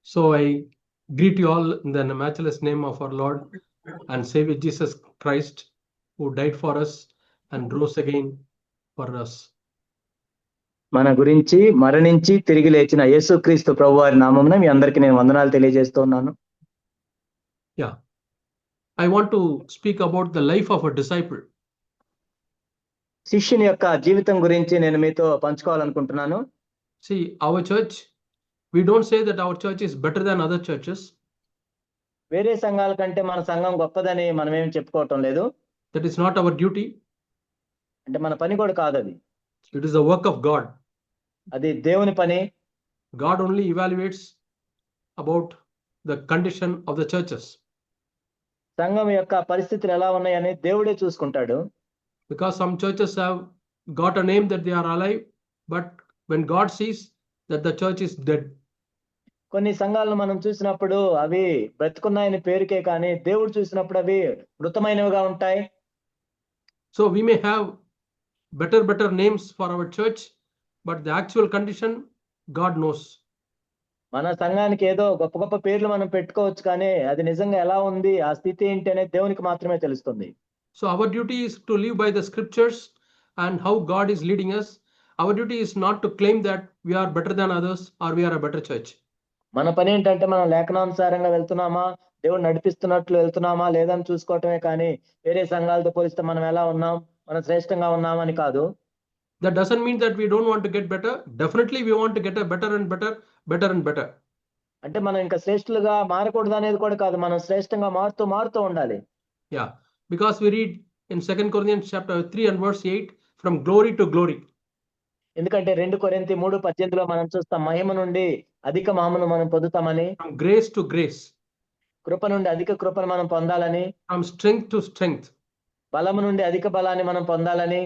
So I greet you all in the matchless name of our Lord and Savior Jesus Christ, who died for us and rose again for us. మన గురించి మరణించి తిరిగి లేచిన యేసుక్రీస్తు ప్రభువారి నామమున మీ అందరికీ నేను వందనాలు తెలియజేస్తున్నాను. Yeah. I want to speak about the life of a disciple. శిష్యుని యొక్క జీవితం గురించి నేను మీతో పంచుకోవాలనుకుంటున్నాను. See, our church, we don't say that our church is better than other churches. వేరే సంఘాల కంటే మన సంఘం గొప్పదని మనం ఏం చెప్పుకోవటం లేదు. That is not our duty. అంటే మన పని కూడా కాదు అది. It is the work of God. అది దేవుని పని. God only evaluates about the condition of the churches. సంఘం యొక్క పరిస్థితులు ఎలా ఉన్నాయని దేవుడే చూసుకుంటాడు. Because some churches have got a name that they are alive, but when God sees that the church is dead. కొన్ని సంఘాలను మనం చూసినప్పుడు అవి బ్రతుకున్నాయని పేరుకే కానీ దేవుడు చూసినప్పుడు అవి మృతమైనవిగా ఉంటాయి. So we may have better names for our church, but the actual condition God knows. మన సంఘానికి ఏదో గొప్ప గొప్ప పేర్లు మనం పెట్టుకోవచ్చు కానీ అది నిజంగా ఎలా ఉంది ఆ స్థితి ఏంటి అనేది దేవునికి మాత్రమే తెలుస్తుంది. So our duty is to live by the scriptures and how God is leading us. Our duty is not to claim that we are better than others or we are a better church. మన పని ఏంటంటే మనం లేఖనానుసారంగా వెళ్తున్నామా, దేవుడు నడిపిస్తున్నట్లు వెళ్తున్నామా లేదని చూసుకోవటమే కానీ వేరే సంఘాలతో పోలిస్తే మనం ఎలా ఉన్నాం, మనం శ్రేష్టంగా ఉన్నామని కాదు. That doesn't mean that we don't want to get better. Definitely we want to get a better and better. అంటే మనం ఇంకా శ్రేష్ఠులుగా మారకూడదు అనేది కూడా కాదు, మనం శ్రేష్టంగా మారుతూ ఉండాలి. Yeah, because we read in 2 Corinthians chapter 3 and verse 8, from glory to glory. ఎందుకంటే 2 కొరింథీ 3:18లో మనం చూస్తాం, మహిమ నుండి అధిక మహిమను మనం పొందుతామని. From grace to grace. కృప నుండి అధిక కృపను మనం పొందాలని. From strength to strength. బలము నుండి అధిక బలాన్ని మనం పొందాలని.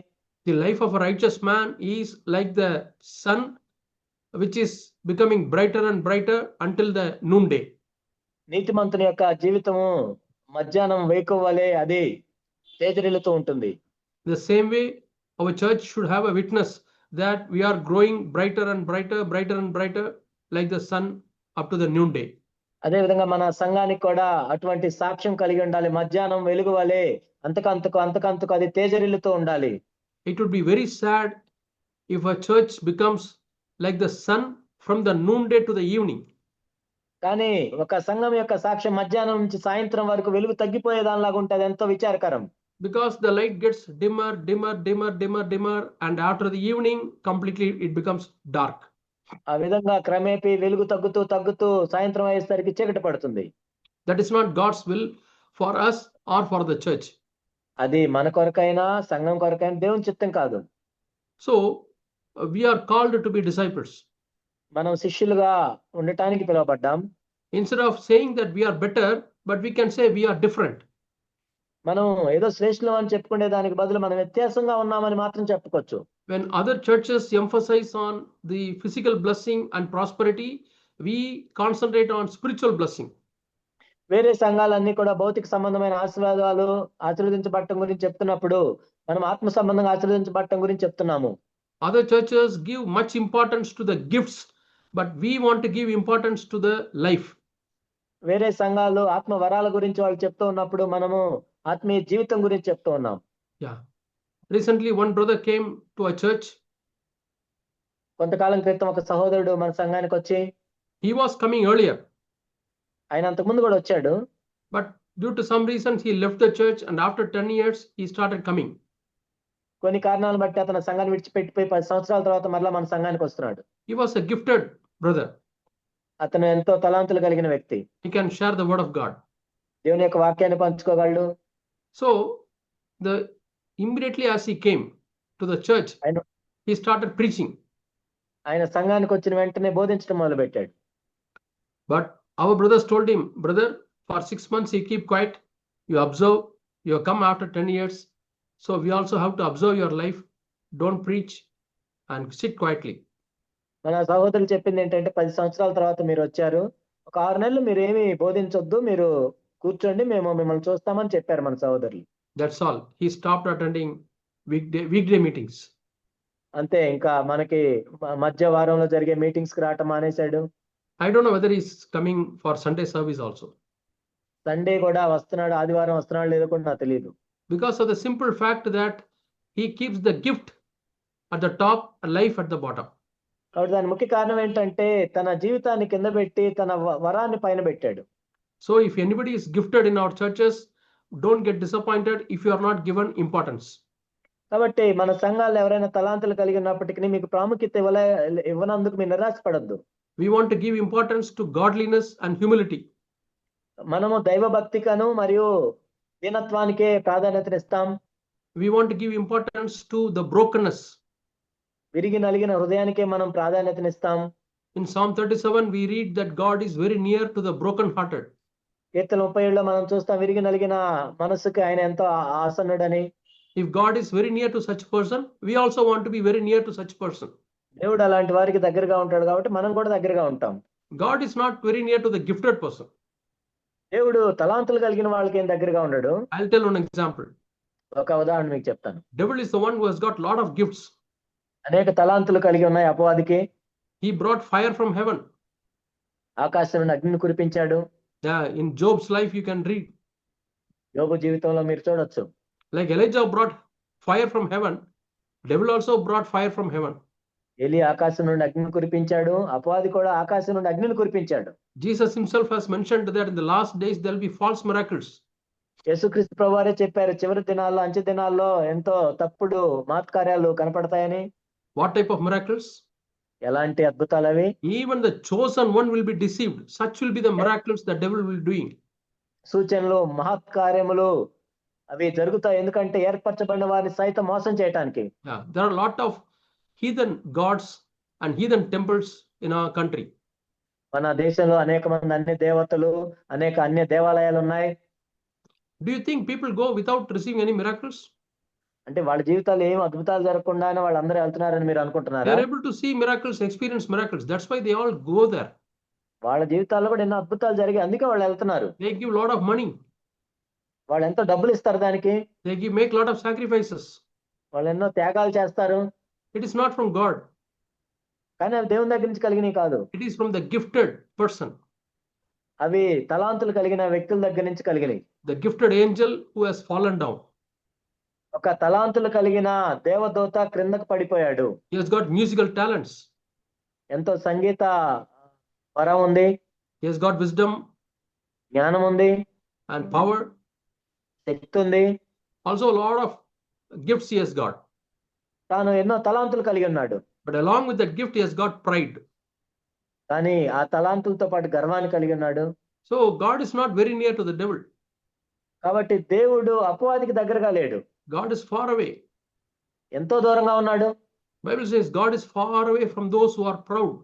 The life of a righteous man is like the sun, which is becoming brighter and brighter until the noonday. నీతిమంతుని యొక్క జీవితము మధ్యాహ్నం వేకువ వలె అది తేజరిల్లుతూ ఉంటుంది. The same way our church should have a witness that we are growing brighter and brighter like the sun up to the noonday. అదే విధంగా మన సంఘానికి కూడా అటువంటి సాక్ష్యం కలిగి ఉండాలి. మధ్యాహ్నం వెలుగు వలె అంతకంతకు అది తేజరిల్లుతూ ఉండాలి. It would be very sad if a church becomes like the sun from the noonday to the evening. కానీ ఒక సంఘం యొక్క సాక్ష్యం మధ్యాహ్నం నుంచి సాయంత్రం వరకు వెలుగు తగ్గిపోయే దానిలాగా ఉంటుంది, ఎంతో విచారకరం. Because the light gets dimmer and after the evening completely it becomes dark. ఆ విధంగా క్రమేపీ వెలుగు తగ్గుతూ సాయంత్రం అయ్యేసరికి చీకటి పడుతుంది. That is not God's will for us or for the church. అది మన కొరకైనా సంఘం కొరకైనా దేవుని చిత్తం కాదు. So we are called to be disciples. మనం శిష్యులుగా ఉండటానికి పిలువబడ్డాం. Instead of saying that we are better, but we can say we are different. మనం ఏదో శ్రేష్ఠులం అని చెప్పుకునే దానికి బదులు మనం వ్యత్యాసంగా ఉన్నామని మాత్రం చెప్పుకోవచ్చు. When other churches emphasize on the physical blessing and prosperity, we concentrate on spiritual blessing. వేరే సంఘాలన్నీ కూడా భౌతిక సంబంధమైన ఆశీర్వాదాలు ఆశీర్వదించబడటం గురించి చెప్తున్నప్పుడు మనం ఆత్మ సంబంధంగా ఆశీర్వదించబడటం గురించి చెప్తున్నాము. Other churches give much importance to the gifts, but we want to give importance to the life. వేరే సంఘాలు ఆత్మ వరాల గురించి వాళ్ళు చెప్తూ ఉన్నప్పుడు మనము ఆత్మీయ జీవితం గురించి చెప్తూ ఉన్నాం. Yeah. Recently one brother came to a church. కొంతకాలం క్రితం ఒక సహోదరుడు మన సంఘానికి వచ్చి, he was coming earlier. ఆయన అంతకు ముందు కూడా వచ్చాడు. But due to some reasons he left the church and after 10 years he started coming. కొన్ని కారణాలను బట్టి అతను సంఘాన్ని విడిచిపెట్టిపోయి 10 సంవత్సరాల తర్వాత మరలా మన సంఘానికి వస్తున్నాడు. He was a gifted brother. అతను ఎంతో తలాంతులు కలిగిన వ్యక్తి. He can share the word of God. దేవుని యొక్క వాక్యాన్ని పంచుకోగలడు. So immediately as he came to the church, he started preaching. ఆయన సంఘానికి వచ్చిన వెంటనే బోధించడం మొదలుపెట్టాడు. But our brothers told him, brother, for 6 months you keep quiet, you observe, you have come after 10 years. So we also have to observe your life. Don't preach and sit quietly. మన సహోదరులు చెప్పింది ఏంటంటే 10 సంవత్సరాల తర్వాత మీరు వచ్చారు, ఒక 6 నెలలు మీరు ఏమి బోధించొద్దు, మీరు కూర్చోండి, మేము మిమ్మల్ని చూస్తామని చెప్పారు మన సహోదరులు. That's all. He stopped attending weekday meetings. అంతే, ఇంకా మనకి మధ్య వారంలో జరిగే మీటింగ్స్ కి రావటం మానేశాడు. I don't know whether he's coming for Sunday service also. Sunday కూడా వస్తున్నాడు, ఆదివారం వస్తున్నాడు లేదో కూడా నాకు తెలియదు. Because of the simple fact that he keeps the gift at the top and life at the bottom. కాబట్టి దాని ముఖ్య కారణం ఏంటంటే తన జీవితాన్ని కింద పెట్టి తన వరాన్ని పైన పెట్టాడు. So if anybody is gifted in our churches, don't get disappointed if you are not given importance. కాబట్టి మన సంఘాల్లో ఎవరైనా తలాంతులు కలిగి ఉన్నప్పటికీ మీకు ప్రాముఖ్యత ఇవ్వనందుకు మీరు నిరాశపడద్దు. We want to give importance to godliness and humility. మనము దైవ భక్తికను మరియు దీనత్వానికే ప్రాధాన్యతనిస్తాం. We want to give importance to the brokenness. విరిగి నలిగిన హృదయానికే మనం ప్రాధాన్యతనిస్తాం. In Psalm 37 we read that God is very near to the broken hearted. కీర్తన 37లో మనం చూస్తాం విరిగి నలిగిన మనసుకి ఆయన ఎంతో ఆసన్నుడని. If God is very near to such person, we also want to be very near to such person. దేవుడు అలాంటి వారికి దగ్గరగా ఉంటాడు కాబట్టి మనం కూడా దగ్గరగా ఉంటాం. God is not very near to the gifted person. దేవుడు తలాంతులు కలిగిన వాళ్ళకి ఏం దగ్గరగా ఉండడు. I'll tell one example. ఒక ఉదాహరణ మీకు చెప్తాను. Devil is the one who has got lot of gifts. అనేక తలాంతులు కలిగి ఉన్నాయి అపవాదికి. He brought fire from heaven. ఆకాశం నుండి అగ్నిని కురిపించాడు. Yeah, in Job's life you can read. యోబు జీవితంలో మీరు చూడొచ్చు. Like Elijah brought fire from heaven, devil also brought fire from heaven. ఎలి ఆకాశం నుండి అగ్నిని కురిపించాడు, అపవాది కూడా ఆకాశం నుండి అగ్నిని కురిపించాడు. Jesus himself has mentioned that in the last days there will be false miracles. యేసుక్రీస్తు ప్రభువారే చెప్పారు చివరి దినాల్లో అంచె దినాల్లో ఎంతో తప్పుడు మహత్కార్యాలు కనపడతాయని. What type of miracles? ఎలాంటి అద్భుతాలు అవి? Even the chosen one will be deceived. Such will be the miracles the devil will doing. సూచనలు మహత్కార్యములు అవి జరుగుతాయి, ఎందుకంటే ఏర్పరచబడిన వారిని సైతం మోసం చేయటానికి. Yeah, there are a lot of heathen gods and heathen temples in our country. మన దేశంలో అనేక మంది అన్య దేవతలు, అనేక అన్య దేవాలయాలు ఉన్నాయి. Do you think people go without receiving any miracles? అంటే వాళ్ళ జీవితాలు ఏం అద్భుతాలు జరగకుండానే వాళ్ళందరూ వెళ్తున్నారని మీరు అనుకుంటున్నారా? They are able to see miracles, experience miracles. That's why they all go there. వాళ్ళ జీవితాల్లో కూడా ఎన్నో అద్భుతాలు జరిగాయి, అందుకే వాళ్ళు వెళ్తున్నారు. They give lot of money. వాళ్ళు ఎంతో డబ్బులు ఇస్తారు దానికి. They make lot of sacrifices. వాళ్ళు ఎన్నో త్యాగాలు చేస్తారు. It is not from God. కానీ అవి దేవుని దగ్గర నుంచి కలిగినవి కాదు. It is from the gifted person. అవి తలాంతులు కలిగిన వ్యక్తుల దగ్గర నుంచి కలిగినవి. The gifted angel who has fallen down. ఒక తలాంతులు కలిగిన దేవదూత క్రిందకు పడిపోయాడు. He has got musical talents. ఎంతో సంగీత వరం ఉంది. He has got wisdom జ్ఞానం ఉంది and power. శక్తి ఉంది. Also a lot of gifts he has got. తాను ఎన్నో తలాంతులు కలిగి ఉన్నాడు. But along with that gift he has got pride. కానీ ఆ తలాంతులతో పాటు గర్వాన్ని కలిగి ఉన్నాడు. So God is not very near to the devil. కాబట్టి దేవుడు అపవాదికి దగ్గరగా లేడు. God is far away. ఎంతో దూరంగా ఉన్నాడు. Bible says God is far away from those who are proud.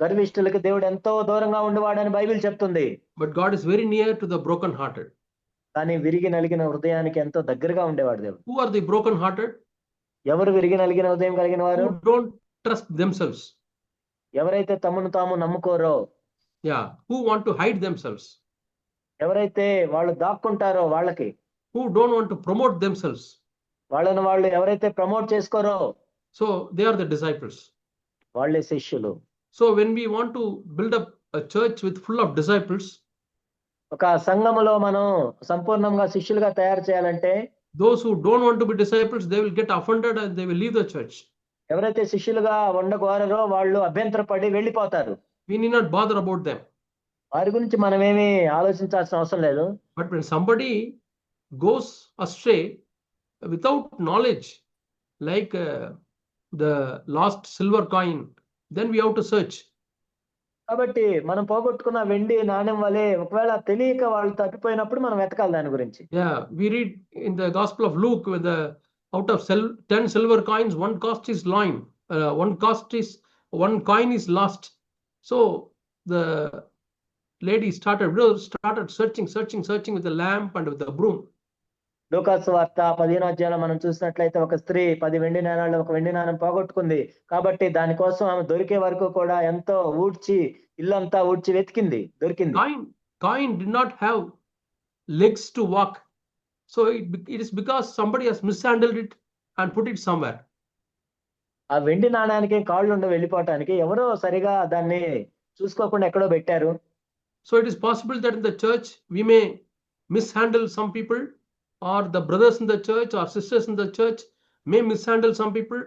గర్విష్ఠులకు దేవుడు ఎంతో దూరంగా ఉండేవాడని బైబిల్ చెప్తుంది. But God is very near to the broken hearted. కానీ విరిగి నలిగిన హృదయానికి ఎంతో దగ్గరగా ఉండేవాడు దేవుడు. Who are the broken hearted? ఎవరు విరిగి నలిగిన హృదయం కలిగిన వారు? Who don't trust themselves. ఎవరైతే తమను తాము నమ్ముకోరో. Yeah, who want to hide themselves. ఎవరైతే వాళ్ళు దాక్కుంటారో వాళ్ళకి. Who don't want to promote themselves. వాళ్ళని వాళ్ళు ఎవరైతే promote చేసుకోరో. So they are the disciples. వాళ్ళే శిష్యులు. So when we want to build up a church with full of disciples, ఒక సంఘములో మనం సంపూర్ణంగా శిష్యులుగా తయారు చేయాలంటే those who don't want to be disciples, they will get offended and they will leave the church. ఎవరైతే శిష్యులుగా ఉండగోరరో వాళ్ళు అభ్యంతరపడి వెళ్ళిపోతారు. We need not bother about them. వారి గురించి మనమేమి ఆలోచించాల్సిన అవసరం లేదు. But when somebody goes astray without knowledge, like the lost silver coin, then we have to search. కాబట్టి మనం పోగొట్టుకున్న వెండి నాణ్యం వలె ఒకవేళ తెలియక వాళ్ళు తప్పిపోయినప్పుడు మనం వెతకాలి దాని గురించి. Yeah, we read in the Gospel of Luke with the out of 10 silver coins, one coin is lost. So the lady started searching with the lamp and with the broom. లూకాసు వార్త 15వ అధ్యాయంలో మనం చూసినట్లయితే ఒక స్త్రీ 10 వెండి నాణాలు ఒక వెండి నాణం పోగొట్టుకుంది. కాబట్టి దానికోసం ఆమె దొరికే వరకు కూడా ఎంతో ఇల్లంతా ఊడ్చి వెతికింది, దొరికింది. Coin did not have legs to walk. So it is because somebody has mishandled it and put it somewhere. ఆ వెండి నాణానికి కాళ్ళు ఉండి వెళ్ళిపోవటానికి ఎవరో సరిగా దాన్ని చూసుకోకుండా ఎక్కడో పెట్టారు. So it is possible that in the church we may mishandle some people, or the brothers in the church or sisters in the church may mishandle some people,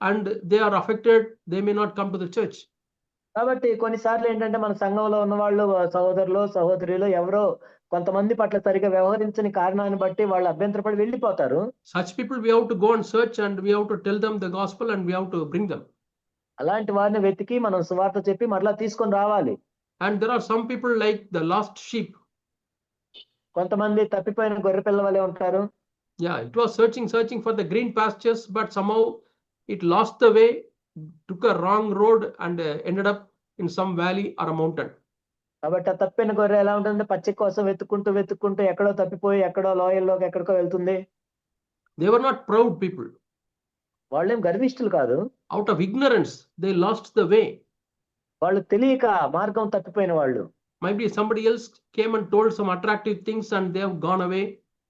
and they are affected, they may not come to the church. కాబట్టి కొన్నిసార్లు ఏంటంటే మన సంఘంలో ఉన్నవాళ్ళు సహోదరులు, సహోదరులు ఎవరో కొంతమంది పట్ల సరిగ్గా వ్యవహరించని కారణాన్ని బట్టి వాళ్ళు అభ్యంతరపడి వెళ్ళిపోతారు. Such people we have to go and search, and we have to tell them the gospel, and we have to bring them. అలాంటి వారిని వెతికి మనం సువార్త చెప్పి మరలా తీసుకొని రావాలి. And there are some people like the lost sheep. కొంతమంది తప్పిపోయిన గొర్రె పిల్ల వలె ఉంటారు. Yeah, it was searching for the green pastures, but somehow it lost the way, took a wrong road, and ended up in some valley or a mountain. కాబట్టి ఆ తప్పిన గొర్రె ఎలా ఉంటుంది? పచ్చిక కోసం వెతుక్కుంటూ ఎక్కడో తప్పిపోయి ఎక్కడో లోయల్లోకి ఎక్కడికో వెళ్తుంది. They were not proud people. వాళ్ళేం గర్విష్ఠులు కాదు. Out of ignorance, they lost the way. వాళ్ళు తెలియక మార్గం తప్పిపోయిన వాళ్ళు. Maybe somebody else came and told some attractive things, and they have gone away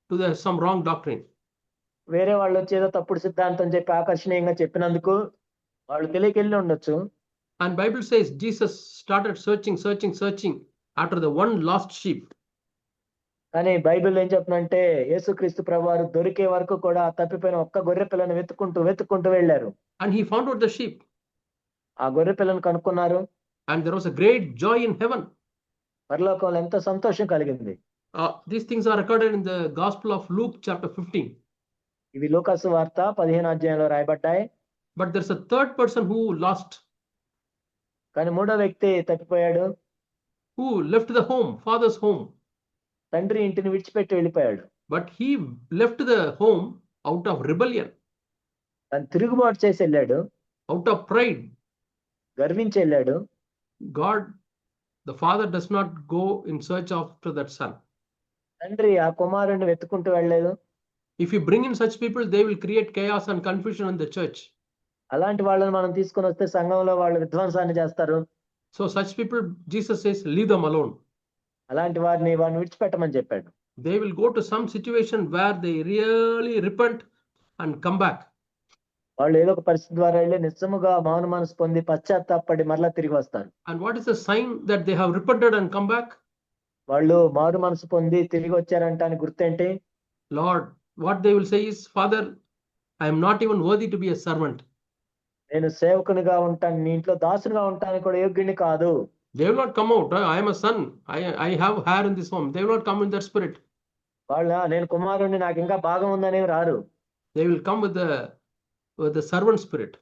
to some wrong doctrine. వేరే వాళ్ళు వచ్చి ఏదో తప్పుడు సిద్ధాంతం చెప్పి ఆకర్షణీయంగా చెప్పినందుకు వాళ్ళు తెలియకెళ్ళి ఉండొచ్చు. And Bible says Jesus started searching after the one lost sheep. కానీ బైబిల్ ఏం చెప్తుందంటే యేసుక్రీస్తు ప్రభువారు దొరికే వరకు కూడా తప్పిపోయిన ఒక్క గొర్రె పిల్లను వెతుక్కుంటూ వెళ్ళారు. And he found out the sheep. ఆ గొర్రె పిల్లను కనుక్కున్నారు. And there was a great joy in heaven. పరలోకంలో ఎంతో సంతోషం కలిగింది. These things are recorded in the Gospel of Luke chapter 15. ఇవి లూకాసు వార్త 15వ అధ్యాయంలో రాయబడ్డాయి. But there's a third person who lost. కానీ మూడో వ్యక్తి తప్పిపోయాడు. Who left the home, father's home. తండ్రి ఇంటిని విడిచిపెట్టి వెళ్ళిపోయాడు. But he left the home out of rebellion. తను తిరుగుబాటు చేసి వెళ్ళాడు. Out of pride. గర్వించి వెళ్ళాడు. God, the father, does not go in search after that son. తండ్రి ఆ కుమారుడిని వెతుక్కుంటూ వెళ్ళలేదు. If you bring in such people, they will create chaos and confusion in the church. అలాంటి వాళ్ళని మనం తీసుకొని వస్తే సంఘంలో వాళ్ళు విధ్వంసాన్ని చేస్తారు. So such people, Jesus says, leave them alone. అలాంటి వారిని విడిచిపెట్టమని చెప్పాడు. They will go to some situation where they really repent and come back. వాళ్ళు ఏదో ఒక పరిస్థితి ద్వారా వెళ్ళి నిజముగా మౌన మనసు పొంది పశ్చాత్తాపడి మరలా తిరిగి వస్తారు. And what is the sign that they have repented and come back? వాళ్ళు మారు మనసు పొంది తిరిగి వచ్చారంటానికి గుర్తేంటి? Lord, what they will say is, Father, I am not even worthy to be a servant. నేను సేవకునిగా ఉంటాను, నీ ఇంట్లో దాసునిగా ఉంటానికి కూడా యోగ్యుని కాదు. They will not come out. I am a son. I have hair in this home. They will not come in that spirit. నేను కుమారుణ్ణి, నాకు ఇంకా భాగం ఉందని రారు. They will come with the servant spirit.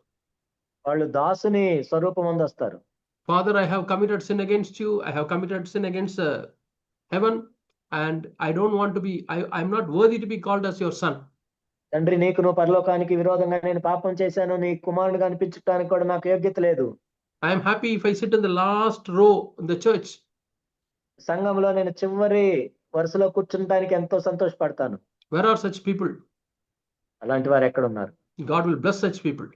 వాళ్ళు దాసుని స్వరూపం వస్తారు. Father, I have committed sin against you. I have committed sin against heaven, and I don't want to be. I am not worthy to be called as your son. తండ్రి, నీకు నువ్వు పరలోకానికి విరోధంగా నేను పాపం చేశాను, నీ కుమారునిగా అనిపించడానికి కూడా నాకు యోగ్యత లేదు. I am happy if I sit in the last row in the church. సంఘంలో నేను చివరి వరుసలో కూర్చుంటానికి ఎంతో సంతోషపడతాను. Where are such people? అలాంటి వారు ఎక్కడ ఉన్నారు? God will bless such people.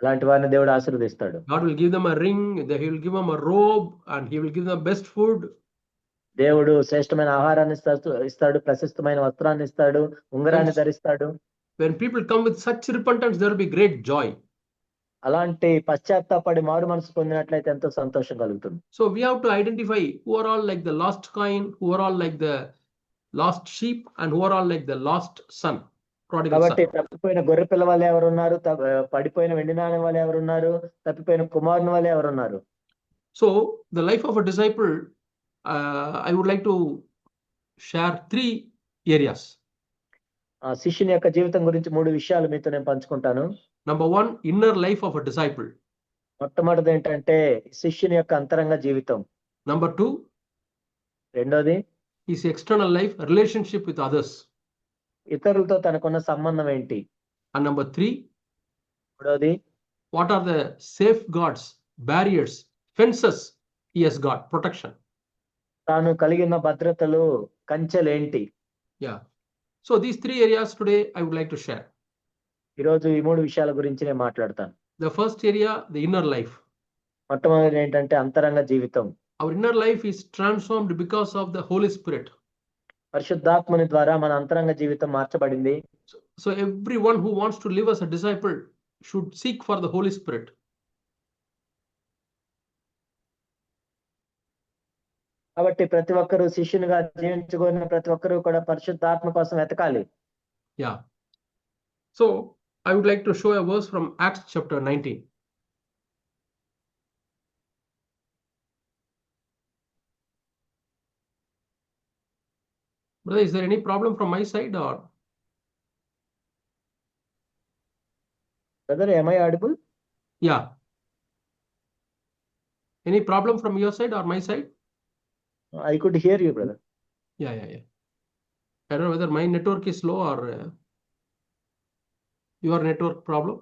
అలాంటి వారిని దేవుడు ఆశీర్వదిస్తాడు. God will give them a ring, he will give them a robe, and he will give them best food. దేవుడు శ్రేష్టమైన ఆహారాన్ని ఇస్తాడు, ప్రశస్తమైన వస్త్రాన్ని ఇస్తాడు, ఉంగరాన్ని ధరిస్తాడు. When people come with such repentance, there will be great joy. అలాంటి పశ్చాత్తాపడి మారు మనసు పొందినట్లయితే ఎంతో సంతోషం కలుగుతుంది. So we have to identify who are all like the lost coin, who are all like the lost sheep, and who are all like the lost son. కాబట్టి తప్పిపోయిన గొర్రె పిల్ల వాళ్ళు ఎవరున్నారు, పడిపోయిన వెండి నాణెం వాళ్ళు ఎవరున్నారు, తప్పిపోయిన కుమారుని వాళ్ళు ఎవరున్నారు? So the life of a disciple, I would like to share 3 areas. శిష్యుని యొక్క జీవితం గురించి 3 విషయాలు మీతో నేను పంచుకుంటాను. Number 1, inner life of a disciple. మొట్టమొదటిది ఏంటంటే శిష్యుని యొక్క అంతరంగ జీవితం. Number 2, రెండోది his external life, relationship with others. ఇతరులతో తనకున్న సంబంధం ఏంటి? And number 3, మూడోది what are the safeguards, barriers, fences he has got, protection. తాను కలిగిన భద్రతలు, కంచెలు ఏంటి? Yeah. So these 3 areas today I would like to share. ఈరోజు ఈ 3 విషయాల గురించి నేను మాట్లాడతాను. The first area, the inner life. మొట్టమొదటి ఏంటంటే అంతరంగ జీవితం. Our inner life is transformed because of the Holy Spirit. పరిశుద్ధాత్మని ద్వారా మన అంతరంగ జీవితం మార్చబడింది. So everyone who wants to live as a disciple should seek for the Holy Spirit. కాబట్టి ప్రతి ఒక్కరూ శిష్యునిగా జీవించుకున్న ప్రతి ఒక్కరూ కూడా పరిశుద్ధాత్మ కోసం వెతకాలి. Yeah. So I would like to show a verse from Acts chapter 19. Brother, is there any problem from my side or? Brother, am I audible? Yeah. Any problem from your side or my side? I could hear you, brother. Yeah. I don't know whether my network is slow or your network problem.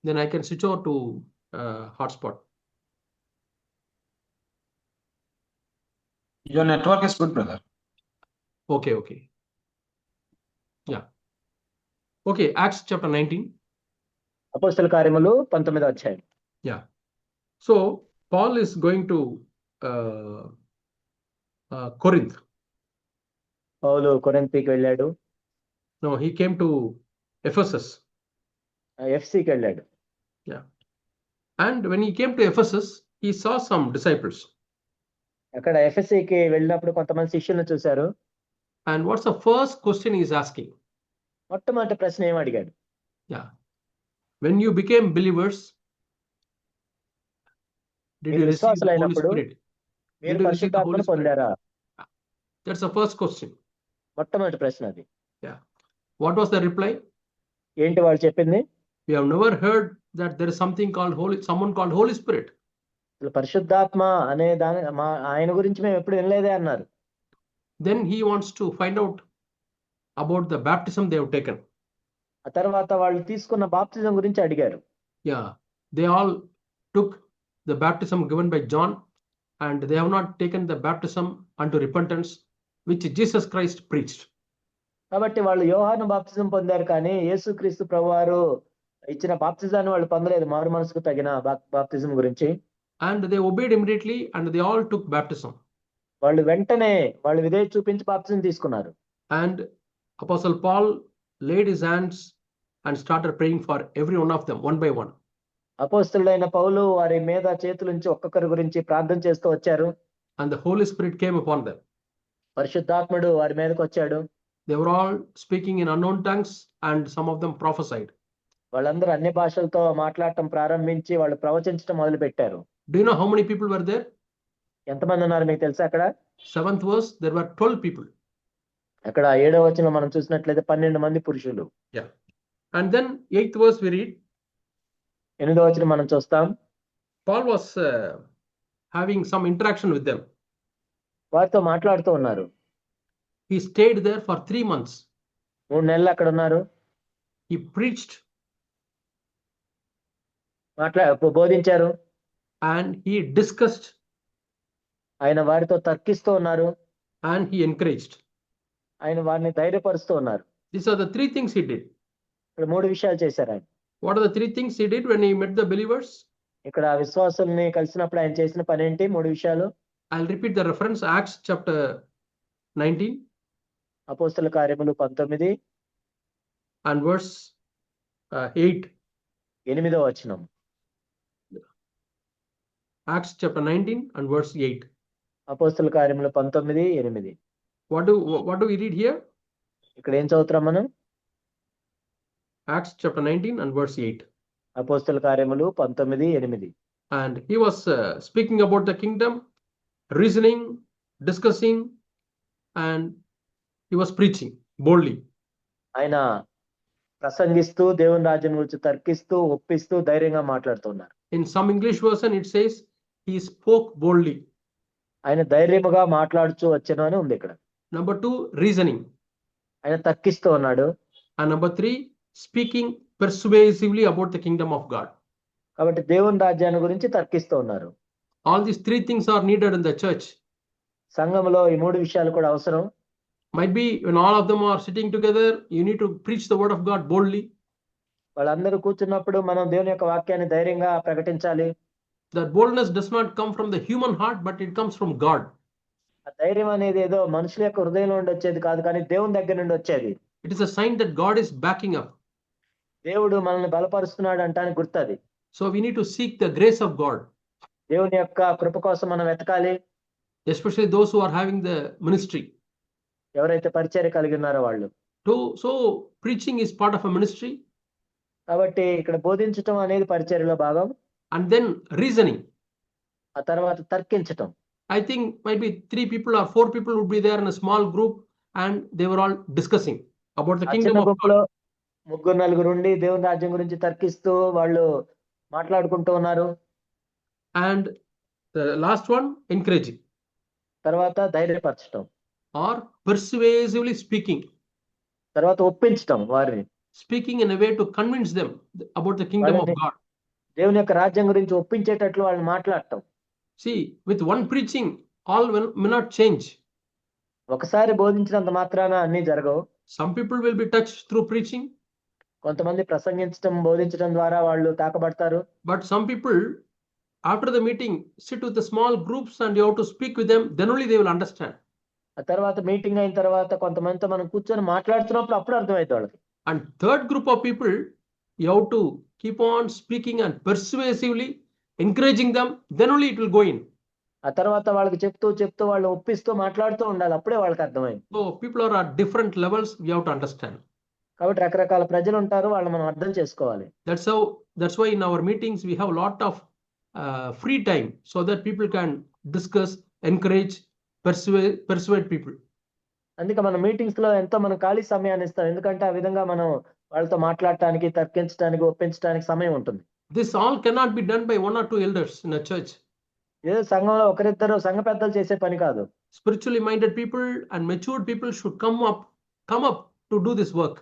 Then I can switch over to hotspot. Your network is good, brother. Okay. Yeah. Okay, Acts chapter 19. అపోస్తల కార్యములు 19వ అధ్యాయం. Yeah. So Paul is going to Corinth. పౌలు కొరింథీకి వెళ్ళాడు. No, he came to Ephesus. ఎఫ్సీకి వెళ్ళాడు. Yeah. And when he came to Ephesus, he saw some disciples. అక్కడ ఎఫ్ఎస్సికి వెళ్ళినప్పుడు కొంతమంది శిష్యులను చూశారు. And what's the first question he is asking? మొట్టమొదటి ప్రశ్న ఏం అడిగాడు? Yeah. When you became believers, did you receive the Holy Spirit? మీరు పరిశుద్ధాత్మను పొందారా? That's the first question. మొట్టమొదటి ప్రశ్న అది. Yeah. What was the reply? ఏంటి వాళ్ళు చెప్పింది? We have never heard that there is something called someone called Holy Spirit. పరిశుద్ధాత్మ అనే దాని ఆయన గురించి మేము ఎప్పుడు వినలేదే అన్నారు. Then he wants to find out about the baptism they have taken. ఆ తర్వాత వాళ్ళు తీసుకున్న బాప్తిజం గురించి అడిగారు. Yeah, they all took the baptism given by John, and they have not taken the baptism unto repentance, which Jesus Christ preached. కాబట్టి వాళ్ళు యోహాను బాప్తిజం పొందారు, కానీ యేసుక్రీస్తు ప్రభువారు ఇచ్చిన బాప్తిజాన్ని వాళ్ళు పొందలేదు, మారు మనసుకు తగిన బాప్తిజం గురించి. And they obeyed immediately, and they all took baptism. వాళ్ళు వెంటనే వాళ్ళు విధేయత చూపించి బాప్తిజం తీసుకున్నారు. And Apostle Paul laid his hands and started praying for every one of them, one by one. అపోస్తలుడైన పౌలు వారి మీద చేతులుంచి ఒక్కొక్కరి గురించి ప్రార్థన చేస్తూ వచ్చారు. And the Holy Spirit came upon them. పరిశుద్ధాత్ముడు వారి మీదకి వచ్చాడు. They were all speaking in unknown tongues, and some of them prophesied. వాళ్ళందరూ అన్ని భాషలతో మాట్లాడటం ప్రారంభించి వాళ్ళు ప్రవచించడం మొదలు పెట్టారు. Do you know how many people were there? ఎంతమంది ఉన్నారు మీకు తెలుసా? అక్కడ 7th verse, there were 12 people. అక్కడ 7వ వచనం మనం చూసినట్లయితే 12 మంది పురుషులు. Yeah. And then 8th verse we read. 8వ వచనం మనం చూస్తాం. Paul was having some interaction with them. వారితో మాట్లాడుతూ ఉన్నారు. He stayed there for 3 months. 3 నెలలు అక్కడ ఉన్నారు. He preached. బోధించారు. And he discussed. ఆయన వారితో తర్కిస్తూ ఉన్నారు. And he encouraged. ఆయన వారిని ధైర్యపరుస్తూ ఉన్నారు. These are the 3 things he did. ఇక్కడ 3 విషయాలు చేశారు ఆయన. What are the 3 things he did when he met the believers? ఇక్కడ విశ్వాసుల్ని కలిసినప్పుడు ఆయన చేసిన పని ఏంటి? 3 విషయాలు. I'll repeat the reference. Acts chapter 19. అపోస్తల కార్యములు 19 and verse 8. 8వ వచనం. Acts chapter 19 and verse 8. అపోస్తల కార్యములు 19, 8. What do we read here? ఇక్కడ ఏం చదువుతున్నాం మనం? Acts chapter 19 and verse 8. అపోస్తల కార్యములు 19, 8. And he was speaking about the kingdom, reasoning, discussing, and he was preaching boldly. ఆయన ప్రసంగిస్తూ దేవుని రాజ్యం గురించి తర్కిస్తూ ఒప్పిస్తూ ధైర్యంగా మాట్లాడుతున్నారు. In some English version it says he spoke boldly. ఆయన ధైర్యముగా మాట్లాడుచూ వచ్చెను అని ఉంది ఇక్కడ. Number 2, reasoning. ఆయన తర్కిస్తూ ఉన్నాడు. And number 3, speaking persuasively about the kingdom of God. కాబట్టి దేవుని రాజ్యాన్ని గురించి తర్కిస్తూ ఉన్నారు. All these 3 things are needed in the church. సంఘంలో ఈ 3 విషయాలు కూడా అవసరం. Might be when all of them are sitting together, you need to preach the word of God boldly. వాళ్ళందరూ కూర్చున్నప్పుడు మనం దేవుని యొక్క వాక్యాన్ని ధైర్యంగా ప్రకటించాలి. That boldness does not come from the human heart, but it comes from God. ఆ ధైర్యం అనేది ఏదో మనుషుల యొక్క హృదయంలో నుండి వచ్చేది కాదు, కానీ దేవుని దగ్గర నుండి వచ్చేది. It is a sign that God is backing up. దేవుడు మనల్ని బలపరుస్తున్నాడు అంటానికి గుర్తది. So we need to seek the grace of God. దేవుని యొక్క కృప కోసం మనం వెతకాలి. especially those who are having the ministry. ఎవరైతే పరిచర్య కలిగి ఉన్నారో వాళ్ళు. So preaching is part of a ministry, కాబట్టి ఇక్కడ బోధించటం అనేది పరిచర్యలో భాగం. and then reasoning. ఆ తర్వాత తర్కించటం. I think maybe 3 people or 4 people would be there in a small group, and they were all discussing about the ఆ kingdom చిన్న of God. గుంపులో 3-4 ఉండి దేవుని రాజ్యం గురించి తర్కిస్తూ వాళ్ళు మాట్లాడుకుంటూ ఉన్నారు. And the last one, encouraging తర్వాత ధైర్యపరచటం. or persuasively speaking. తర్వాత ఒప్పించటం వారిని. Speaking in a way to convince them about the kingdom of వాళ్ళని God. దేవుని యొక్క రాజ్యం గురించి ఒప్పించేటట్లు వాళ్ళని మాట్లాడటం. See, with one preaching, all may not change. ఒకసారి బోధించినంత మాత్రాన అన్ని జరగవు. Some people will be touched through preaching, కొంతమంది ప్రసంగించటం బోధించడం ద్వారా వాళ్ళు తాకబడతారు. but some people, after the meeting, sit with the small groups and you have to speak with them, then only they will understand. ఆ తర్వాత మీటింగ్ అయిన తర్వాత కొంతమందితో మనం కూర్చొని మాట్లాడుతున్నప్పుడు అప్పుడు అర్థమైంది వాళ్ళకి. And third group of people, you have to keep on speaking and persuasively encouraging them, then only it will go in. ఆ తర్వాత వాళ్ళకి చెప్తూ వాళ్ళు ఒప్పిస్తూ మాట్లాడుతూ ఉండాలి, అప్పుడే వాళ్ళకి అర్థమైంది. So people are at different levels, we have to understand. కాబట్టి రకరకాల ప్రజలు ఉంటారు, వాళ్ళు మనం అర్థం చేసుకోవాలి. That's why in our meetings we have a lot of free time, so that people can discuss, encourage, persuade people. అందుకే మన మీటింగ్స్ లో ఎంతో మనం ఖాళీ సమయాన్ని ఇస్తాం, ఎందుకంటే ఆ విధంగా మనం వాళ్ళతో మాట్లాడటానికి, తర్కించడానికి, ఒప్పించడానికి సమయం ఉంటుంది. This all cannot be done by 1 or 2 elders in a church. ఏదో సంఘంలో ఒకరిద్దరు సంఘ పెద్దలు చేసే పని కాదు. Spiritually minded people and matured people should come up to do this work.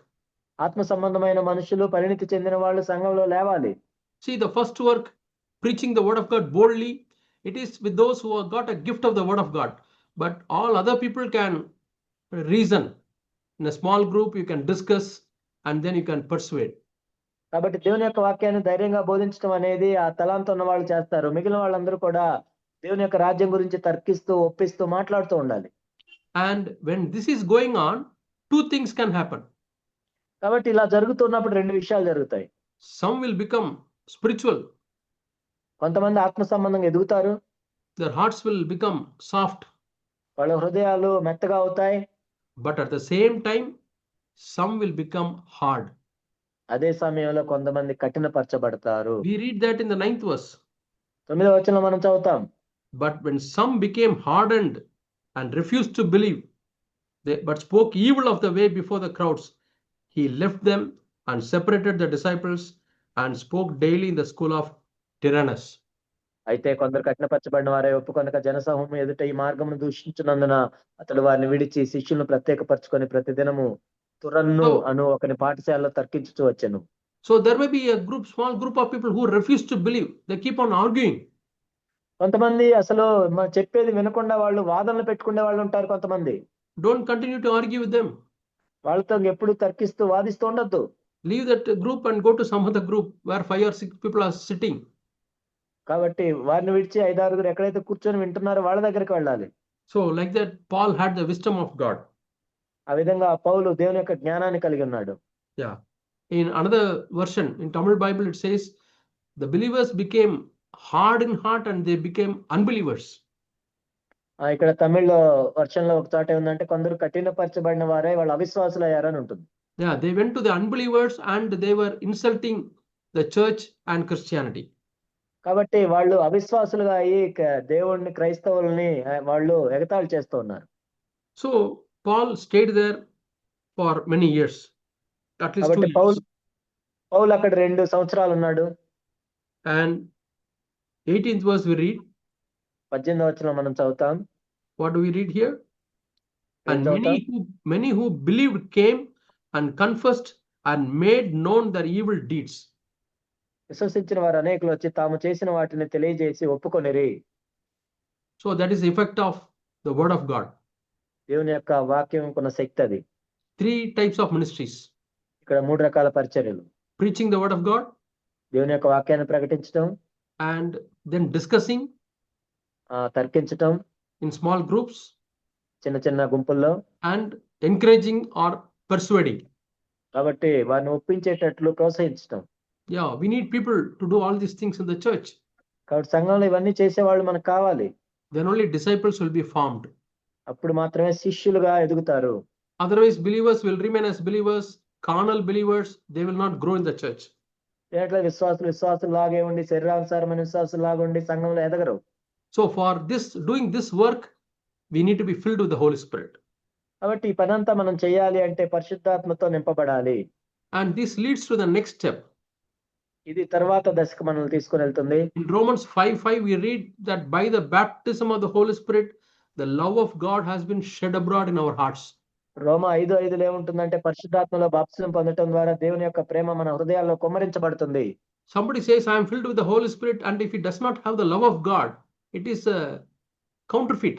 ఆత్మ సంబంధమైన మనుషులు, పరిణితి చెందిన వాళ్ళు సంఘంలో లేవాలి. See, the first work, preaching the word of God boldly, it is with those who have got a gift of the word of God. But all other people can reason. In a small group, you can discuss and then you can persuade. కాబట్టి దేవుని యొక్క వాక్యాన్ని ధైర్యంగా బోధించడం అనేది ఆ తలాంత ఉన్న వాళ్ళు చేస్తారు. మిగిలిన వాళ్ళందరూ కూడా దేవుని యొక్క రాజ్యం గురించి తర్కిస్తూ, ఒప్పిస్తూ, మాట్లాడుతూ ఉండాలి. And when this is going on, 2 things can happen. కాబట్టి ఇలా జరుగుతున్నప్పుడు 2 విషయాలు జరుగుతాయి. Some will become spiritual. కొంతమంది ఆత్మ సంబంధంగా ఎదుగుతారు. Their hearts will become soft. వాళ్ళ హృదయాలు మెత్తగా అవుతాయి. But at the same time, some will become hard. అదే సమయంలో కొంతమంది కఠినపరచబడతారు. We read that in the 9th verse. 9వ వచనంలో మనం చదువుతాం. But when some became hardened and refused to believe, but spoke evil of the way before the crowds, he left them and separated the disciples and spoke daily in the school of Tyrannus. అయితే కొందరు కఠినపరచబడిన వారే ఒప్పుకొనక జనసమూహం ఎదుట ఈ మార్గమును దూషించినందున అతడు వారిని విడిచి శిష్యులను ప్రత్యేకపరచుకొని ప్రతిదినము తురన్ను అను ఒకని పాఠశాలలో తర్కించుచూ వచ్చెను. So there may be a small group of people who refuse to believe. They keep on arguing. కొంతమంది అసలు చెప్పేది వినకుండా వాళ్ళు వాదనలు పెట్టుకునే వాళ్ళు ఉంటారు. కొంతమంది Don't continue to argue with them. వాళ్ళతో ఎప్పుడు తర్కిస్తూ వాదిస్తూ ఉండొద్దు. Leave that group and go to some other group where 5 or 6 people are sitting. కాబట్టి వారిని విడిచి 5-6 ఎక్కడైతే కూర్చొని వింటున్నారో వాళ్ళ దగ్గరికి వెళ్ళాలి. So like that, Paul had the wisdom of God. ఆ విధంగా పౌలు దేవుని యొక్క జ్ఞానాన్ని కలిగి ఉన్నాడు. Yeah. In another version, in Tamil Bible, it says the believers became hard in heart and they became unbelievers. ఇక్కడ తమిళ వర్షన్లో ఒక చోట ఏముందంటే కొందరు కఠినపరచబడిన వారే వాళ్ళు అవిశ్వాసులు అయ్యారని ఉంటుంది. Yeah, they went to the unbelievers and they were insulting the church and Christianity. కాబట్టి వాళ్ళు అవిశ్వాసులుగా అయ్యి దేవుడిని, క్రైస్తవుల్ని వాళ్ళు ఎగతాళి చేస్తూ ఉన్నారు. So Paul stayed there for many years, at least 2 years. పౌలు అక్కడ 2 సంవత్సరాలు ఉన్నాడు. And 18th verse we read. 18వ వచనం మనం చదువుతాం. What do we read here? And many who believed came and confessed and made known their evil deeds. విశ్వసించిన వారు అనేకులు వచ్చి తాము చేసిన వాటిని తెలియజేసి ఒప్పుకొనిరి. So that is the effect of the word of God. దేవుని యొక్క వాక్యం కొన్న శక్తి అది. 3 types of ministries. ఇక్కడ 3 రకాల పరిచర్యలు. Preaching the word of God. దేవుని యొక్క వాక్యాన్ని ప్రకటించడం. And then discussing. తర్కించడం. In small groups. చిన్న గుంపుల్లో. And encouraging or persuading. కాబట్టి వారిని ఒప్పించేటట్లు ప్రోత్సహించడం. Yeah, we need people to do all these things in the church. కాబట్టి సంఘంలో ఇవన్నీ చేసేవాళ్ళు మనకు కావాలి. Then only disciples will be formed. అప్పుడు మాత్రమే శిష్యులుగా ఎదుగుతారు. Otherwise, believers will remain as believers, carnal believers, they will not grow in the church. ఎట్లా విశ్వాసులు లాగే ఉండి శరీరానుసారమైన విశ్వాసులు లాగా ఉండి సంఘంలో ఎదగరు. So for this, doing this work, we need to be filled with the Holy Spirit. కాబట్టి ఈ పనంతా మనం చేయాలి అంటే పరిశుద్ధాత్మతో నింపబడాలి. And this leads to the next step. ఇది తర్వాత దశకు మనల్ని తీసుకొని వెళ్తుంది. In Romans 5:5, we read that by the baptism of the Holy Spirit, the love of God has been shed abroad in our hearts. రోమా 5:5 ఏముంటుందంటే పరిశుద్ధాత్మలో బాప్తిసం పొందటం ద్వారా దేవుని యొక్క ప్రేమ మన హృదయాల్లో కుమ్మరించబడుతుంది. Somebody says, I am filled with the Holy Spirit, and if he does not have the love of God, it is a counterfeit.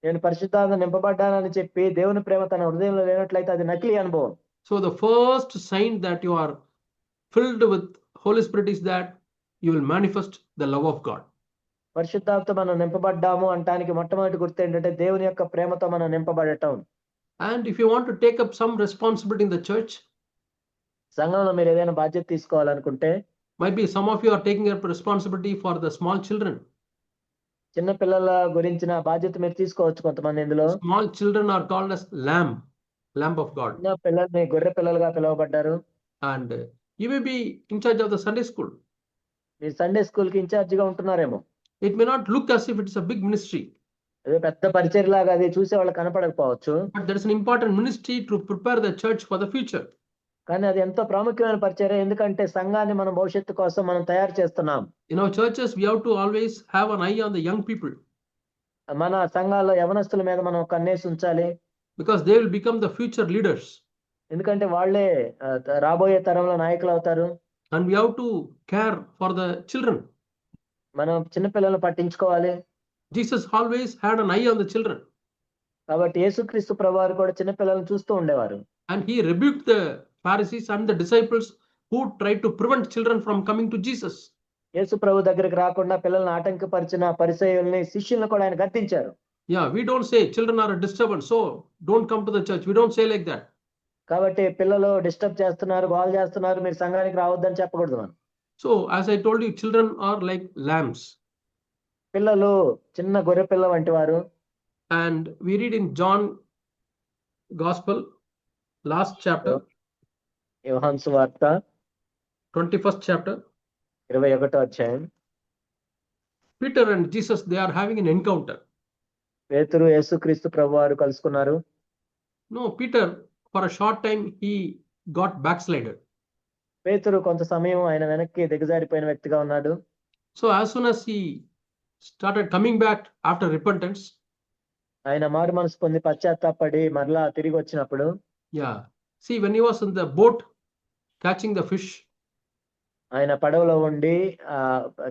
నేను పరిశుద్ధాత్మ నింపబడ్డానని చెప్పి దేవుని ప్రేమ తన హృదయంలో లేనట్లయితే అది నకిలీ అనుభవం. So the first sign that you are filled with Holy Spirit is that you will manifest the love of God. పరిశుద్ధాత్మ మనం నింపబడ్డాము అంటానికి మొట్టమొదటి గుర్తు ఏంటంటే దేవుని యొక్క ప్రేమతో మనం నింపబడటం. And if you want to take up some responsibility in the church, సంఘంలో మీరు ఏదైనా బాధ్యత తీసుకోవాలనుకుంటే, might be some of you are taking up responsibility for the small children. చిన్న పిల్లల గురించిన బాధ్యత మీరు తీసుకోవచ్చు. కొంతమంది ఇందులో Small children are called as lamb of God. చిన్న పిల్లల్ని గొర్రె పిల్లలుగా పిలువబడ్డారు. And you may be in charge of the Sunday school. మీరు సండే స్కూల్ కి ఇన్ఛార్జ్ గా ఉంటున్నారేమో. It may not look as if it's a big ministry, అదే పెద్ద పరిచర్య లాగా అది చూసే వాళ్ళు కనపడకపోవచ్చు. but there is an important ministry to prepare the church for the future. కానీ అది ఎంతో ప్రాముఖ్యమైన పరిచర్య. ఎందుకంటే సంఘాన్ని మనం భవిష్యత్తు కోసం మనం తయారు చేస్తున్నాం. In our churches, we have to always have an eye on the young people, మన సంఘాల్లో యవనస్తుల మీద మనం కన్నేసి ఉంచాలి. because they will become the future leaders. ఎందుకంటే వాళ్ళే రాబోయే తరంలో నాయకులు అవుతారు. And we have to care for the children. మనం చిన్నపిల్లలను పట్టించుకోవాలి. Jesus always had an eye on the children. కాబట్టి యేసుక్రీస్తు ప్రభువారు కూడా చిన్నపిల్లలను చూస్తూ ఉండేవారు. And he rebuked the Pharisees and the disciples who tried to prevent children from coming to Jesus. యేసు ప్రభు దగ్గరికి రాకుండా పిల్లల్ని ఆటంకపరిచిన పరిసయ్యుల్ని శిష్యులను కూడా ఆయన గద్దించారు. Yeah, we don't say children are a disturbance, so don't come to the church. We don't say like that. కాబట్టి పిల్లలు disturb చేస్తున్నారు, goal చేస్తున్నారు, మీరు సంఘానికి రావద్దని చెప్పకూడదు మనం. So as I told you, children are like lambs. పిల్లలు చిన్న గొర్రె పిల్ల వంటి వారు. And we read in John Gospel, last chapter, యోహాను సువార్త 21st chapter, 21వ అధ్యాయం. Peter and Jesus, they are having an encounter. పేతురు యేసుక్రీస్తు ప్రభువారు కలుసుకున్నారు. No, Peter, for a short time, he got backslided. పేతురు కొంత సమయం ఆయన వెనక్కి దిగజారిపోయిన వ్యక్తిగా ఉన్నాడు. So as soon as he started coming back after repentance, ఆయన మారు మనసు పొంది పశ్చాత్తాపడి మరలా తిరిగి వచ్చినప్పుడు, yeah, see, when he was in the boat catching the fish, ఆయన పడవలో ఉండి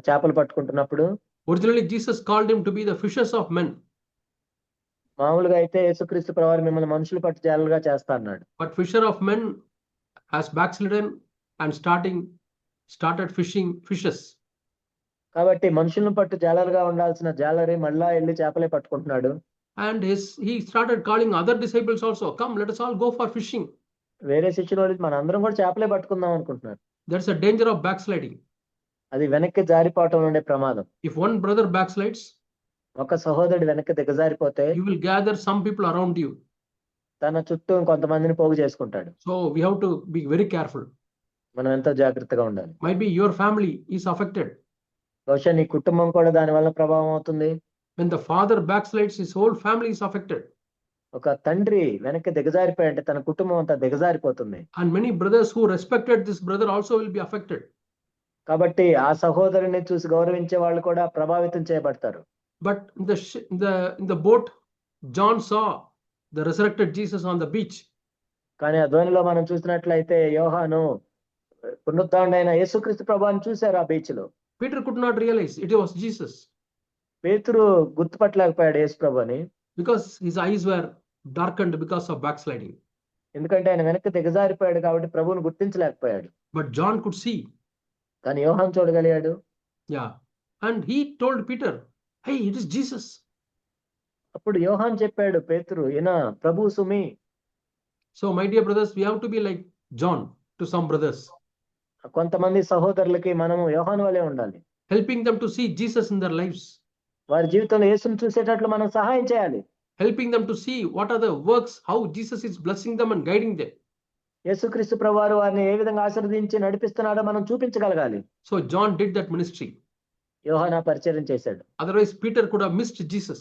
చేపలు పట్టుకుంటున్నప్పుడు, originally Jesus called him to be the fishers of men. మామూలుగా అయితే యేసుక్రీస్తు ప్రభువారు మిమ్మల్ని మనుషులు పట్టు జాలరుగా చేస్తా అన్నాడు. But fisher of men has backslidden and started fishing fishes. కాబట్టి మనుషులను పట్టు జాలరుగా ఉండాల్సిన జాలరి మళ్ళా వెళ్ళి చేపలే పట్టుకుంటున్నాడు. And he started calling other disciples also, come, let us all go for fishing. వేరే శిష్యులు మన అందరం కూడా చేపలే పట్టుకుందాం అనుకుంటున్నారు. There's a danger of backsliding. అది వెనక్కి జారిపోవటం ఉండే ప్రమాదం. If one brother backslides, ఒక సహోదరుడు వెనక్కి దిగజారిపోతే you will gather some people around you. తన చుట్టూ కొంతమందిని పోగు చేసుకుంటాడు. So we have to be very careful. మనం ఎంతో జాగ్రత్తగా ఉండాలి. Might be your family is affected. బహుశా నీ కుటుంబం కూడా దాని వల్ల ప్రభావం అవుతుంది. When the father backslides, his whole family is affected. ఒక తండ్రి వెనక్కి దిగజారిపోయాడంటే తన కుటుంబం అంతా దిగజారిపోతుంది. And many brothers who respected this brother also will be affected. కాబట్టి ఆ సహోదరుని చూసి గౌరవించే వాళ్ళు కూడా ప్రభావితం చేయబడతారు. But in the boat, John saw the resurrected Jesus on the beach. కానీ ఆ ధ్వనిలో మనం చూసినట్లయితే యోహాను పునరుద్ధానుడైన యేసుక్రీస్తు ప్రభువుని చూశారు ఆ బీచ్ లో. Peter could not realize it was Jesus. పేతురు గుర్తుపట్టలేకపోయాడు యేసు ప్రభువుని. Because his eyes were darkened because of backsliding. ఎందుకంటే ఆయన వెనక్కి దిగజారిపోయాడు కాబట్టి ప్రభువుని గుర్తించలేకపోయాడు. But John could see. కానీ యోహాను చూడగలిగాడు. Yeah. And he told Peter, hey, it is Jesus. అప్పుడు యోహాను చెప్పాడు పేతురు, ఈయన ప్రభు సుమి. So my dear brothers, we have to be like John to some brothers. కొంతమంది సహోదరులకి మనము యోహాను వలె ఉండాలి. helping them to see Jesus in their lives, వారి జీవితంలో యేసును చూసేటట్లు మనం సహాయం చేయాలి. helping them to see what are the works, how Jesus is blessing them and guiding them. యేసుక్రీస్తు ప్రభువారు వారిని ఏ విధంగా ఆశీర్వదించి నడిపిస్తున్నాడో మనం చూపించగలగాలి. So John did that ministry. యోహాను ఆ పరిచర్య చేశాడు. Otherwise, Peter could have missed Jesus.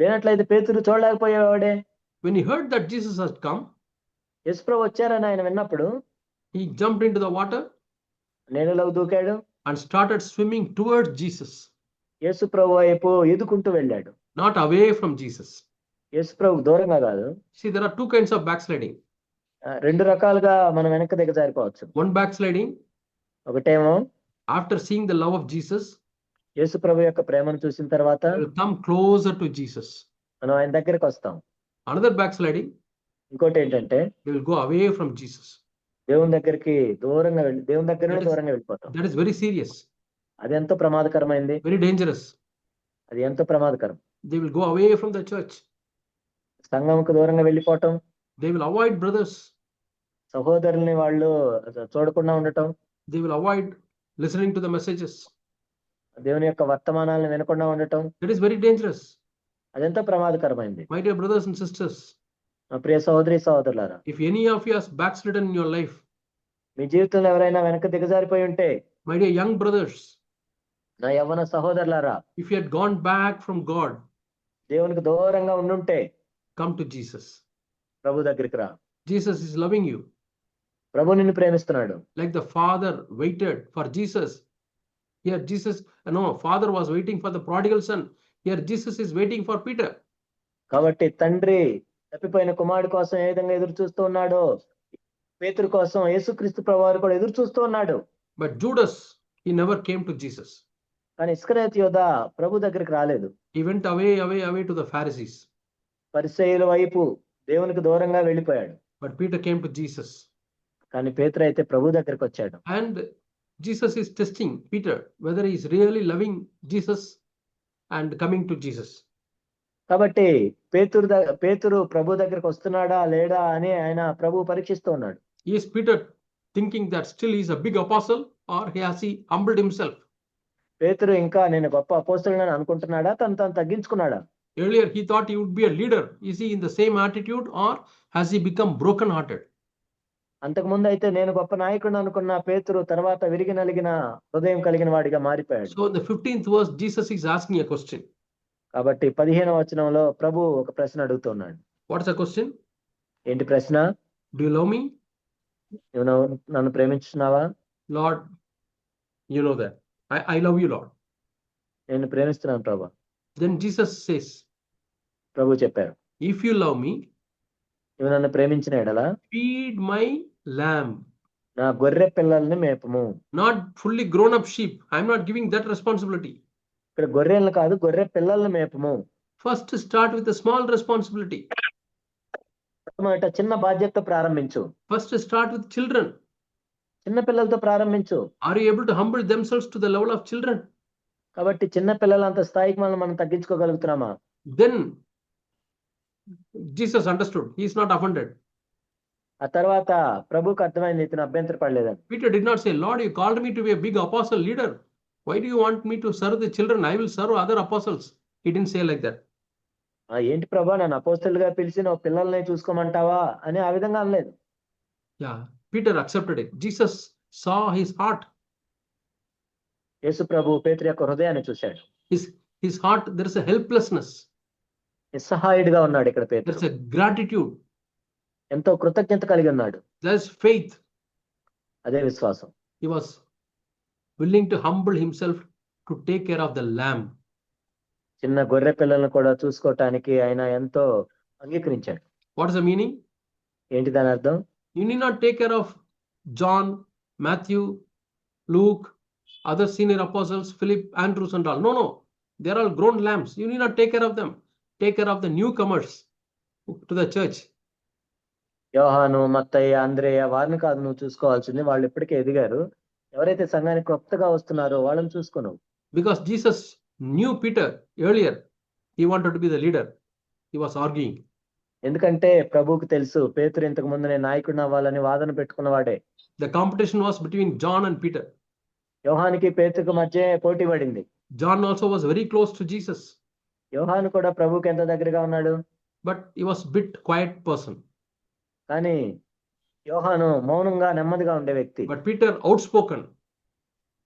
లేనట్లయితే పేతురు చూడలేకపోయేవాడే. When he heard that Jesus had come, యేసు ప్రభు వచ్చారని ఆయన విన్నప్పుడు he jumped into the water నీళ్ళలోకి దూకాడు. and started swimming towards Jesus, యేసు ప్రభు వైపు ఈదుకుంటూ వెళ్ళాడు. not away from Jesus. యేసు ప్రభుకు దూరంగా కాదు. See, there are two kinds of backsliding. రెండు రకాలుగా మనం వెనక్కి దిగజారిపోవచ్చు. One backsliding, ఒకటేమో after seeing the love of Jesus, యేసు ప్రభు యొక్క ప్రేమను చూసిన తర్వాత will come closer to Jesus. మనం ఆయన దగ్గరికి వస్తాం. Another backsliding, ఇంకోటి ఏంటంటే they will go away from Jesus. దేవుని దగ్గరికి దూరంగా వెళ్ళి దేవుని దగ్గర నుండి దూరంగా వెళ్ళిపోతాం. That is very serious, అది ఎంతో ప్రమాదకరమైంది. very dangerous. అది ఎంతో ప్రమాదకరం. They will go away from the church. సంఘంకు దూరంగా వెళ్ళిపోవటం, They will avoid brothers. సహోదరుల్ని వాళ్ళు చూడకుండా ఉండటం, They will avoid listening to the messages. దేవుని యొక్క వర్తమానాలను వినకుండా ఉండటం, That is very dangerous. అదెంతో ప్రమాదకరమైంది. My dear brothers and sisters, మా ప్రియ సహోదరి సహోదరులారా, if any of you has backslidden in your life, మీ జీవితంలో ఎవరైనా వెనక దిగజారిపోయి ఉంటే, my dear young brothers, నా యవ్వన సహోదరులారా, if you had gone back from God, దేవునికి దూరంగా ఉండుంటే come to Jesus. ప్రభు దగ్గరికి రా. Jesus is loving you. ప్రభు నిన్ను ప్రేమిస్తున్నాడు. Like the father waited for Jesus. Here Jesus, father was waiting for the prodigal son. Here Jesus is waiting for Peter. కాబట్టి తండ్రి తప్పిపోయిన కుమారుడు కోసం ఏ విధంగా ఎదురు చూస్తూ ఉన్నాడో, పేతురు కోసం యేసుక్రీస్తు ప్రభువారు కూడా ఎదురు చూస్తూ ఉన్నాడు. But Judas, he never came to Jesus. కానీ ఇస్కరియోతు యోధ ప్రభు దగ్గరికి రాలేదు. He went away to the Pharisees. పరిసయ్యుల వైపు దేవునికి దూరంగా వెళ్ళిపోయాడు. But Peter came to Jesus. కానీ పేతురు అయితే ప్రభు దగ్గరికి వచ్చాడు. And Jesus is testing Peter whether he is really loving Jesus and coming to Jesus. కాబట్టి పేతురు ప్రభు దగ్గరికి వస్తున్నాడా లేడా అని ఆయన ప్రభు పరీక్షిస్తూ ఉన్నాడు. Is Peter thinking that still he is a big apostle, or has he humbled himself? పేతురు ఇంకా నేను గొప్ప అపోస్తలుడని అనుకుంటున్నాడా, తను తగ్గించుకున్నాడా? Earlier he thought he would be a leader. Is he in the same attitude, or has he become broken hearted? అంతకు ముందు అయితే నేను గొప్ప నాయకుడు అనుకున్న పేతురు తర్వాత విరిగి నలిగిన హృదయం కలిగిన వాడిగా మారిపోయాడు. So in the 15th verse Jesus is asking a question. కాబట్టి 15వ వచనంలో ప్రభు ఒక ప్రశ్న అడుగుతున్నాడు. What is the question? ఏంటి ప్రశ్న? Do you love me? నువ్వు నన్ను ప్రేమించున్నావా? Lord, you know that. I love you, Lord. నేను ప్రేమిస్తున్నాను ప్రభు. Then Jesus says, ప్రభు చెప్పారు, if you love me, నువ్వు నన్ను ప్రేమించిన ఎడల feed my lamb. నా గొర్రె పిల్లల్ని మేపము. Not fully grown up sheep. I'm not giving that responsibility. ఇక్కడ గొర్రెలను కాదు, గొర్రె పిల్లల్ని మేపము. First start with a small responsibility. చిన్న బాధ్యతతో ప్రారంభించు. First start with children. చిన్న పిల్లలతో ప్రారంభించు. Are you able to humble themselves to the level of children? కాబట్టి చిన్న పిల్లలంత స్థాయికి మనం తగ్గించుకోగలుగుతున్నామా? Then Jesus understood. He is not offended. ఆ తర్వాత ప్రభువుకు అర్థమైంది ఇతను అభ్యంతరపడలేదని. Peter did not say, Lord, you called me to be a big apostle leader. Why do you want me to serve the children? I will serve other apostles. He didn't say like that. ఏంటి ప్రభా నన్ను అపోస్తలుగా పిలిచి నువ్వు పిల్లల్ని చూసుకోమంటావా అని ఆ విధంగా అనలేదు. Yeah, Peter accepted it. Jesus saw his heart. యేసు ప్రభు పేతురు యొక్క హృదయాన్ని చూశాడు. His heart, there is a helplessness. నిస్సహాయుడిగా ఉన్నాడు ఇక్కడ పేతురు. There is a gratitude. ఎంతో కృతజ్ఞత కలిగి ఉన్నాడు. There is faith. అదే విశ్వాసం. He was willing to humble himself to take care of the lamb. చిన్న గొర్రె పిల్లలను కూడా చూసుకోవటానికి ఆయన ఎంతో అంగీకరించాడు. What is the meaning? ఏంటి దాని అర్థం? You need not take care of John, Matthew, Luke, other senior apostles, Philip, Andrews and all. No. They are all grown lambs. You need not take care of them. Take care of the newcomers to the church. యోహాను, మత్తయ్య, అంద్రేయ వారిని కాదు నువ్వు చూసుకోవాల్సింది. వాళ్ళు ఇప్పటికే ఎదిగారు. ఎవరైతే సంఘానికి కొత్తగా వస్తున్నారో వాళ్ళని చూసుకోను. Because Jesus knew Peter earlier. He wanted to be the leader. He was arguing. ఎందుకంటే ప్రభువుకు తెలుసు పేతురు ఇంతకు ముందు నేను నాయకుడిని అవ్వాలని వాదన పెట్టుకున్నవాడే. The competition was between John and Peter. యోహానికి పేతురుకు మధ్య పోటీ పడింది. John also was very close to Jesus, యోహాను కూడా ప్రభువుకి ఎంత దగ్గరగా ఉన్నాడు. but he was bit quiet person. కానీ యోహాను మౌనంగా నెమ్మదిగా ఉండే వ్యక్తి. But Peter outspoken.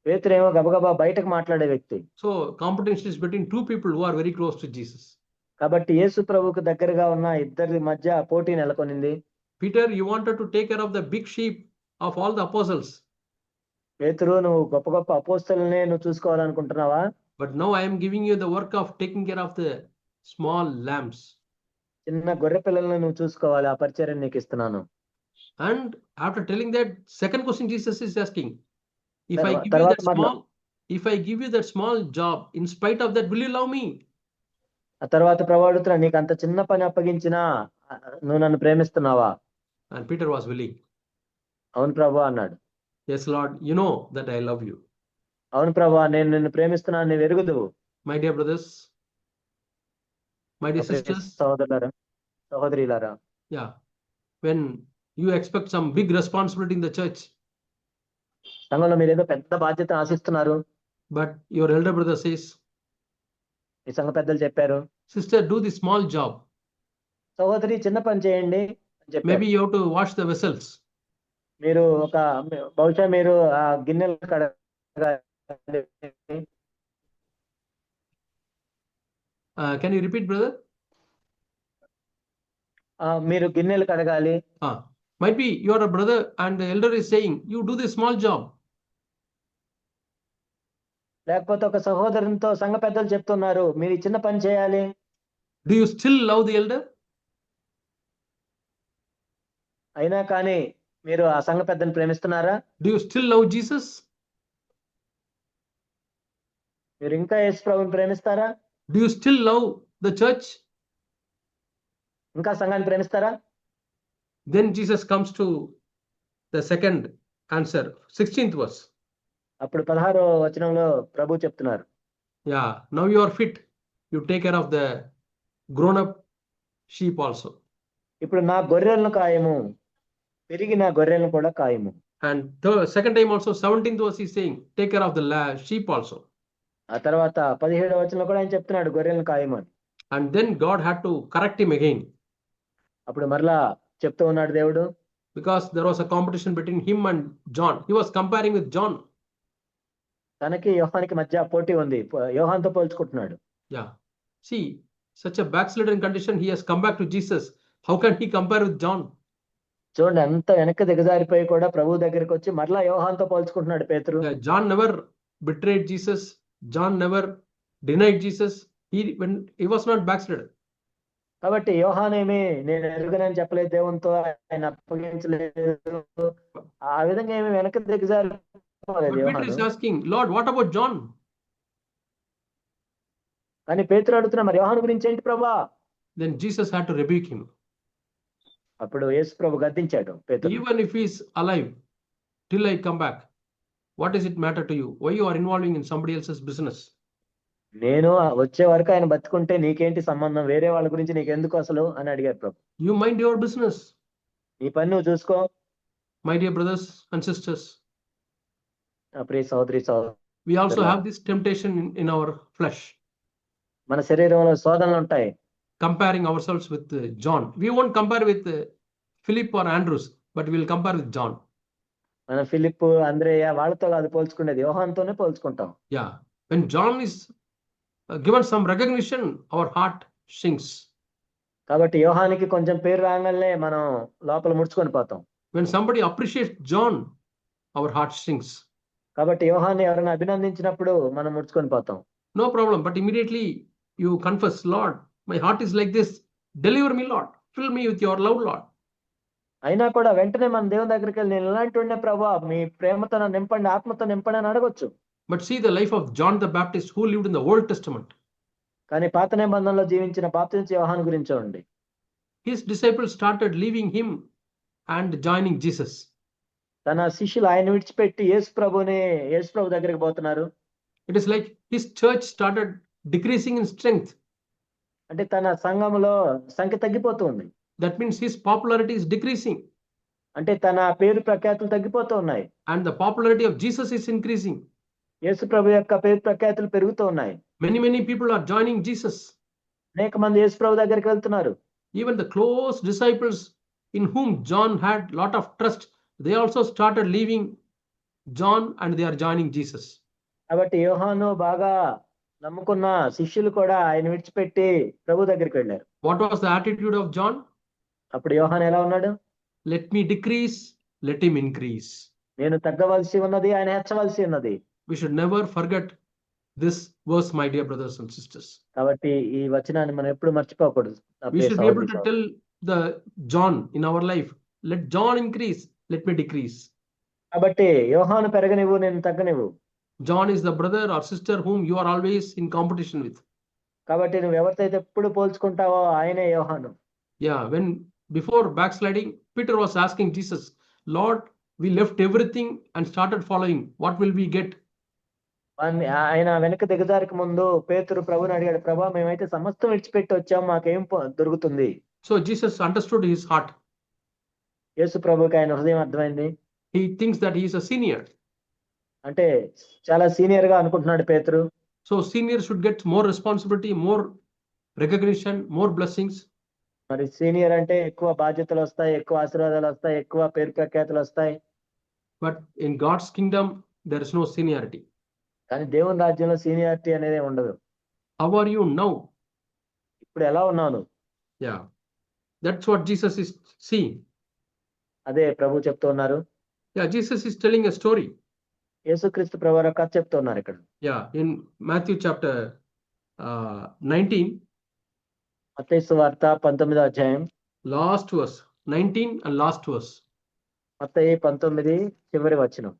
పేతురేమో గబగబా బయటకు మాట్లాడే వ్యక్తి. So competition is between two people who are very close to Jesus. కాబట్టి యేసు ప్రభువుకు దగ్గరగా ఉన్న ఇద్దరి మధ్య పోటీ నెలకొనింది. Peter, you wanted to take care of the big sheep of all the apostles. పేతురు, నువ్వు గొప్ప గొప్ప అపోస్తలునే నువ్వు చూసుకోవాలనుకుంటున్నావా? But now I am giving you the work of taking care of the small lambs. చిన్న గొర్రె పిల్లలను నువ్వు చూసుకోవాలి, ఆ పరిచర్య నీకు ఇస్తున్నాను. And after telling that, second question Jesus is asking, if I give you తర్వాత that మరలా small, if I give you that small job, in spite of that, will you love me? ఆ తర్వాత ప్రభు అడుగుతున్నా, నీకు అంత చిన్న పని అప్పగించినా నువ్వు నన్ను ప్రేమిస్తున్నావా? And Peter was willing. అవును ప్రభు అన్నాడు. Yes, Lord, you know that I love you. అవును ప్రభు, నేను నిన్ను ప్రేమిస్తున్నాను, నువ్వు ఎరుగుదువు. My dear brothers, my dear Priya sisters, సహోదరులారా, సహోదరీలారా, yeah, when you expect some big responsibility in the church, సంఘంలో మీరు ఏదో పెద్ద బాధ్యత ఆశిస్తున్నారు, but your elder brother says, ఈ సంఘ పెద్దలు చెప్పారు, sister, do the small job. సహోదరి చిన్న పని చేయండి అని చెప్పారు. Maybe you have to wash the vessels. మీరు బహుశా మీరు ఆ గిన్నెలు కడగాలి. Can you repeat, brother? మీరు గిన్నెలు కడగాలి. Might be you are a brother and the elder is saying, you do this small job. లేకపోతే ఒక సహోదరునితో సంఘ పెద్దలు చెప్తున్నారు, మీరు ఈ చిన్న పని చేయాలి. Do you still love the elder? అయినా కానీ మీరు ఆ సంఘ పెద్దను ప్రేమిస్తున్నారా? Do you still love Jesus? మీరు ఇంకా యేసు ప్రభువుని ప్రేమిస్తారా? Do you still love the church? ఇంకా సంఘాన్ని ప్రేమిస్తారా? Then Jesus comes to the second answer, 16th verse. అప్పుడు 16వ వచనంలో ప్రభు చెప్తున్నారు, Yeah, now you are fit. You take care of the grown up sheep also. ఇప్పుడు నా గొర్రెలను కాయము, పెరిగిన గొర్రెలను కూడా కాయము. And the second time also, 17th verse is saying, take care of the sheep also. ఆ తర్వాత 17వ వచనంలో కూడా ఆయన చెప్తున్నాడు, గొర్రెలను కాయము అని. And then God had to correct him again. అప్పుడు మరలా చెప్తూ ఉన్నాడు దేవుడు, because there was a competition between him and John. He was comparing with John. తనకి యోహానికి మధ్య పోటీ ఉంది, యోహాన్తో పోల్చుకుంటున్నాడు. Yeah, see, such a backslidden condition, he has come back to Jesus. How can he compare with John? చూడండి, అంత వెనక్కి దిగజారిపోయి కూడా ప్రభు దగ్గరికి వచ్చి మరలా యోహాన్తో పోల్చుకుంటున్నాడు పేతురు. John never betrayed Jesus. John never denied Jesus. When he was not backslidden. కాబట్టి యోహాన్ ఏమి నేను ఎరుగనని చెప్పలేదు, దేవునితో ఆయన అప్పగించలేదు, ఆ విధంగా ఏమి వెనక్కి దిగజారిపోలేదు Peter యోహాను. is asking, Lord, what about John? కానీ పేతురు అడుగుతున్నా, మరి యోహాను గురించి ఏంటి ప్రభా? Then Jesus had to rebuke him. అప్పుడు యేసు ప్రభు గద్దించాడు పేతురు. Even if he is alive till I come back, what does it matter to you? Why you are involving in somebody else's business? నేను వచ్చే వరకు ఆయన బతుకుంటే నీకేంటి సంబంధం, వేరే వాళ్ళ గురించి నీకెందుకు అసలు అని అడిగారు ప్రభు. You mind your business. నీ పని నువ్వు చూసుకో. My dear brothers and sisters, ప్రియ సహోదరి సహోదరు, we also have this temptation in our flesh. మన శరీరంలో శోధనలు ఉంటాయి. Comparing ourselves with John. We won't compare with Philip or Andrews, but we will compare with John. మన ఫిలిప్, అంద్రేయ వాళ్ళతో కాదు పోల్చుకునేది, యోహాన్తోనే పోల్చుకుంటాం. Yeah, when John is given some recognition, our heart sinks. కాబట్టి యోహానికి కొంచెం పేరు రాగానే మనం లోపల ముడుచుకొని పోతాం. When somebody appreciates John, our heart sinks. కాబట్టి యోహాన్ని ఎవరైనా అభినందించినప్పుడు మనం ముడుచుకొని పోతాం. No problem, but immediately you confess, Lord, my heart is like this. Deliver me, Lord. Fill me with your love, Lord. అయినా కూడా వెంటనే మన దేవుని దగ్గరికి వెళ్ళి, నేను ఇలాంటి ఉండే ప్రభువా, మీ ప్రేమతో నన్ను నింపండి, ఆత్మతో నింపండి అని అడగొచ్చు. But see the life of John the Baptist, who lived in the Old Testament. కానీ పాత నిబంధనలో జీవించిన బాప్తిస్మ యోహాను గురించి చూడండి. His disciples started leaving him and joining Jesus. తన శిష్యులు ఆయన విడిచిపెట్టి యేసు ప్రభు దగ్గరికి పోతున్నారు. It is like his church started decreasing in strength. అంటే తన సంఘములో సంఖ్య తగ్గిపోతూ ఉంది. That means his popularity is decreasing. అంటే తన పేరు ప్రఖ్యాతులు తగ్గిపోతూ ఉన్నాయి. And the popularity of Jesus is increasing. యేసు ప్రభు యొక్క పేరు ప్రఖ్యాతులు పెరుగుతూ ఉన్నాయి. Many people are joining Jesus. అనేక మంది యేసు ప్రభు దగ్గరికి వెళ్తున్నారు. Even the close disciples in whom John had lot of trust, they also started leaving John and they are joining Jesus. కాబట్టి యోహాను బాగా నమ్ముకున్న శిష్యులు కూడా ఆయన విడిచిపెట్టి ప్రభు దగ్గరికి వెళ్ళారు. What was the attitude of John? అప్పుడు యోహాను ఎలా ఉన్నాడు? Let me decrease, let him increase. నేను తగ్గవలసి ఉన్నది, ఆయన హెచ్చవలసి ఉన్నది. We should never forget this verse, my dear brothers and sisters. కాబట్టి ఈ వచనాన్ని మనం ఎప్పుడు మర్చిపోకూడదు. We should be able to tell the John in our life, let John increase, let me decrease. కాబట్టి యోహాను పెరగనివ్వు, నేను తగ్గనివ్వు. John is the brother or sister whom you are always in competition with. కాబట్టి నువ్వు ఎవరితో ఎప్పుడు పోల్చుకుంటావో ఆయనే యోహాను. Yeah, when before backsliding, Peter was asking Jesus, Lord, we left everything and started following. What will we get? ఆయన వెనక దిగజారికి ముందు పేతురు ప్రభుని అడిగాడు, ప్రభా మేమైతే సమస్తం విడిచిపెట్టి వచ్చాం, మాకేం దొరుకుతుంది? So Jesus understood his heart. యేసు ప్రభుకి ఆయన హృదయం అర్థమైంది. He thinks that he is a senior. అంటే చాలా సీనియర్ గా అనుకుంటున్నాడు పేతురు. So senior should get more responsibility, more recognition, more blessings. మరి సీనియర్ అంటే ఎక్కువ బాధ్యతలు వస్తాయి, ఎక్కువ ఆశీర్వాదాలు వస్తాయి, ఎక్కువ పేరు ప్రఖ్యాతులు వస్తాయి. But in God's kingdom, there is no seniority. కానీ దేవుని రాజ్యంలో సీనియారిటీ అనేది ఉండదు. How are you now? ఇప్పుడు ఎలా ఉన్నాను? Yeah, that's what Jesus is seeing. అదే ప్రభు చెప్తున్నారు. Yeah, Jesus is telling a story. యేసుక్రీస్తు ప్రభువారు కథ చెప్తున్నారు ఇక్కడ. Yeah, in Matthew chapter 19. మత్తయి సువార్త 19వ అధ్యాయం. Last verse, 19 and last verse. మత్తయి 19 చివరి వచనం.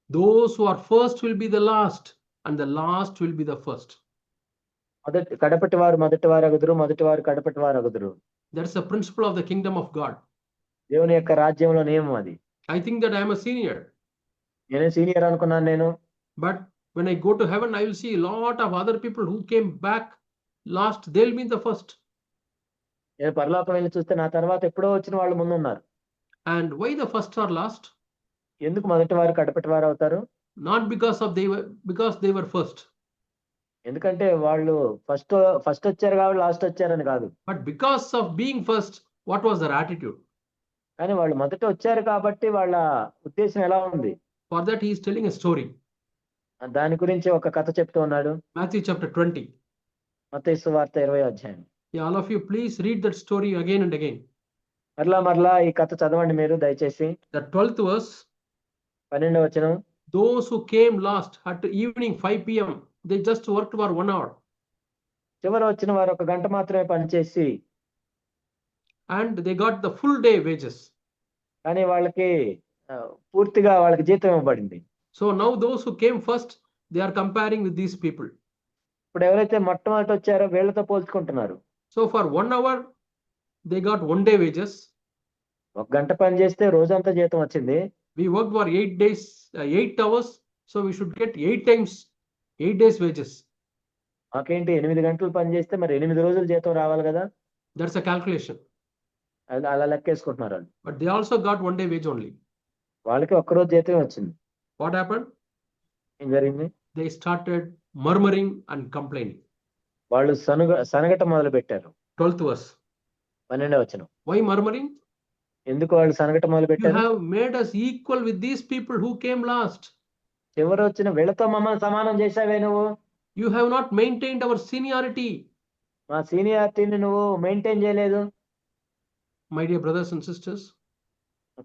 Those who are first will be the last, and the last will be the first. కడపటి వారు మొదటి వారు అగుదురు, మొదటి వారు కడపటి వారు అగుదురు. That's the principle of the kingdom of God. దేవుని యొక్క రాజ్యంలో నియమం అది. I think that I am a senior. నేనే సీనియర్ అనుకున్నాను నేను. But when I go to heaven, I will see a lot of other people who came back last. They'll be the first. నేను పరలోకం వెళ్ళి చూస్తే నా తర్వాత ఎప్పుడో వచ్చిన వాళ్ళు ముందు ఉన్నారు. And why the first or last? ఎందుకు మొదటి వారు కడపటి వారు అవుతారు? Not because they were first. ఎందుకంటే వాళ్ళు ఫస్ట్ వచ్చారు కాబట్టి లాస్ట్ వచ్చారని కాదు. But because of being first, what was their attitude? కానీ వాళ్ళు మొదట వచ్చారు కాబట్టి వాళ్ళ ఉద్దేశం ఎలా ఉంది? For that he is telling a story. దాని గురించి ఒక కథ చెప్తూ ఉన్నాడు. Matthew chapter 20. మత్తయి సువార్త 20వ అధ్యాయం. Yeah, all of you please read that story again and again. మరలా ఈ కథ చదవండి మీరు దయచేసి. The 12th verse. 12వ వచనం. Those who came last at evening 5 p.m. they just worked for 1 hour. చివరి వచ్చిన వారు 1 గంట మాత్రమే పనిచేసి and they got the full day wages. కానీ వాళ్ళకి పూర్తిగా వాళ్ళకి జీతం ఇవ్వబడింది. So now those who came first, they are comparing with these people. ఇప్పుడు ఎవరైతే మొట్టమొదట వచ్చారో వీళ్ళతో పోల్చుకుంటున్నారు. So for 1 hour they got 1 day wages. 1 గంట పని చేస్తే రోజంతా జీతం వచ్చింది. We worked for 8 days, 8 hours, so we should get 8 times 8 days wages. మాకేంటి 8 గంటలు పని చేస్తే మరి 8 రోజులు జీతం రావాలి కదా. That's a calculation. అలా లెక్కేసుకుంటున్నారు వాళ్ళు. But they also got 1 day wage only. వాళ్ళకి 1 రోజు జీతం వచ్చింది. What happened? ఏం జరిగింది? They started murmuring and complaining. వాళ్ళు సనగట మొదలు పెట్టారు. 12th verse. 12వ వచనం. Why murmuring? ఎందుకు వాళ్ళు సనగట మొదలు You పెట్టారు? have made us equal with these people who came last. చివరి వచ్చిన వీళ్ళతో మమ్మల్ని సమానం చేశావే నువ్వు. You have not maintained our seniority. మా సీనియారిటీని నువ్వు మెయింటైన్ చేయలేదు. My dear brothers and sisters,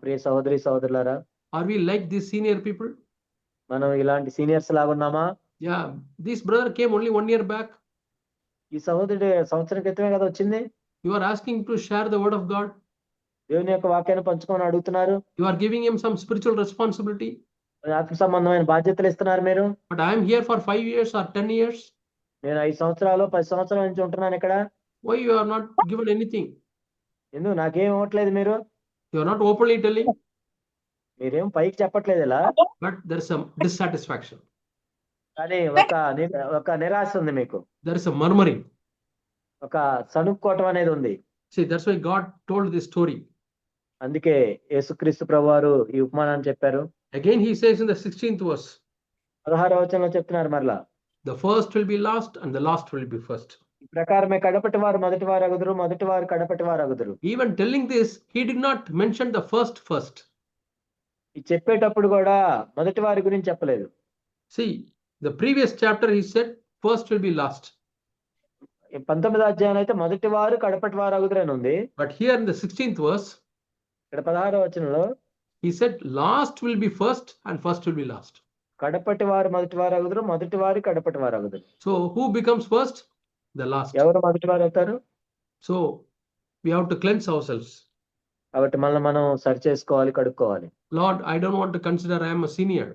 ప్రియ సహోదరి సహోదరులారా, are we like these senior people? మనం ఇలాంటి సీనియర్స్ లాగా ఉన్నామా? Yeah, this brother came only 1 year back. ఈ సహోదరుడు సంవత్సరం క్రితమే కదా వచ్చింది. You are asking to share the word of God. దేవుని యొక్క వాక్యాన్ని పంచుకొని అడుగుతున్నారు. You are giving him some spiritual responsibility. ఆత్మ సంబంధమైన బాధ్యతలు ఇస్తున్నారు మీరు. But I am here for 5 years or 10 years. నేను 5 సంవత్సరాలు 10 సంవత్సరాల నుంచి ఉంటున్నాను ఇక్కడ. Why you are not given anything? ఎందుకు నాకేం ఇవ్వట్లేదు మీరు? You are not openly telling. మీరేం పైకి చెప్పట్లేదు ఇలా. But there is a dissatisfaction. కానీ ఒక నిరాశ ఉంది మీకు. There is a murmuring. ఒక సణుక్కోవటం అనేది ఉంది. See, that's why God told this story. అందుకే యేసుక్రీస్తు ప్రభువారు ఈ ఉపమానాన్ని చెప్పారు. Again he says in the 16th verse. 16వ వచనంలో చెప్తున్నారు మరలా. The first will be last and the last will be first. ఈ ప్రకారమే కడపటి వారు మొదటి వారు అగుదురు, మొదటి వారు కడపటి వారు అగుదురు. Even telling this, he did not mention the first. ఇది చెప్పేటప్పుడు కూడా మొదటి వారి గురించి చెప్పలేదు. See, the previous chapter he said first will be last. 19వ అధ్యాయం అయితే మొదటి వారు కడపటి వారు అగుదురు అని ఉంది. But here in the 16th verse, ఇక్కడ 16వ వచనంలో he said last will be first and first will be last. కడపటి వారు మొదటి వారు అగుదురు, మొదటి వారు కడపటి వారు అగుదురు. So who becomes first? The last. ఎవరు మొదటి వారు అవుతారు? So we have to cleanse ourselves. కాబట్టి మనల్ని మనం సరి చేసుకోవాలి, కడుక్కోవాలి. Lord, I don't want to consider I am a senior.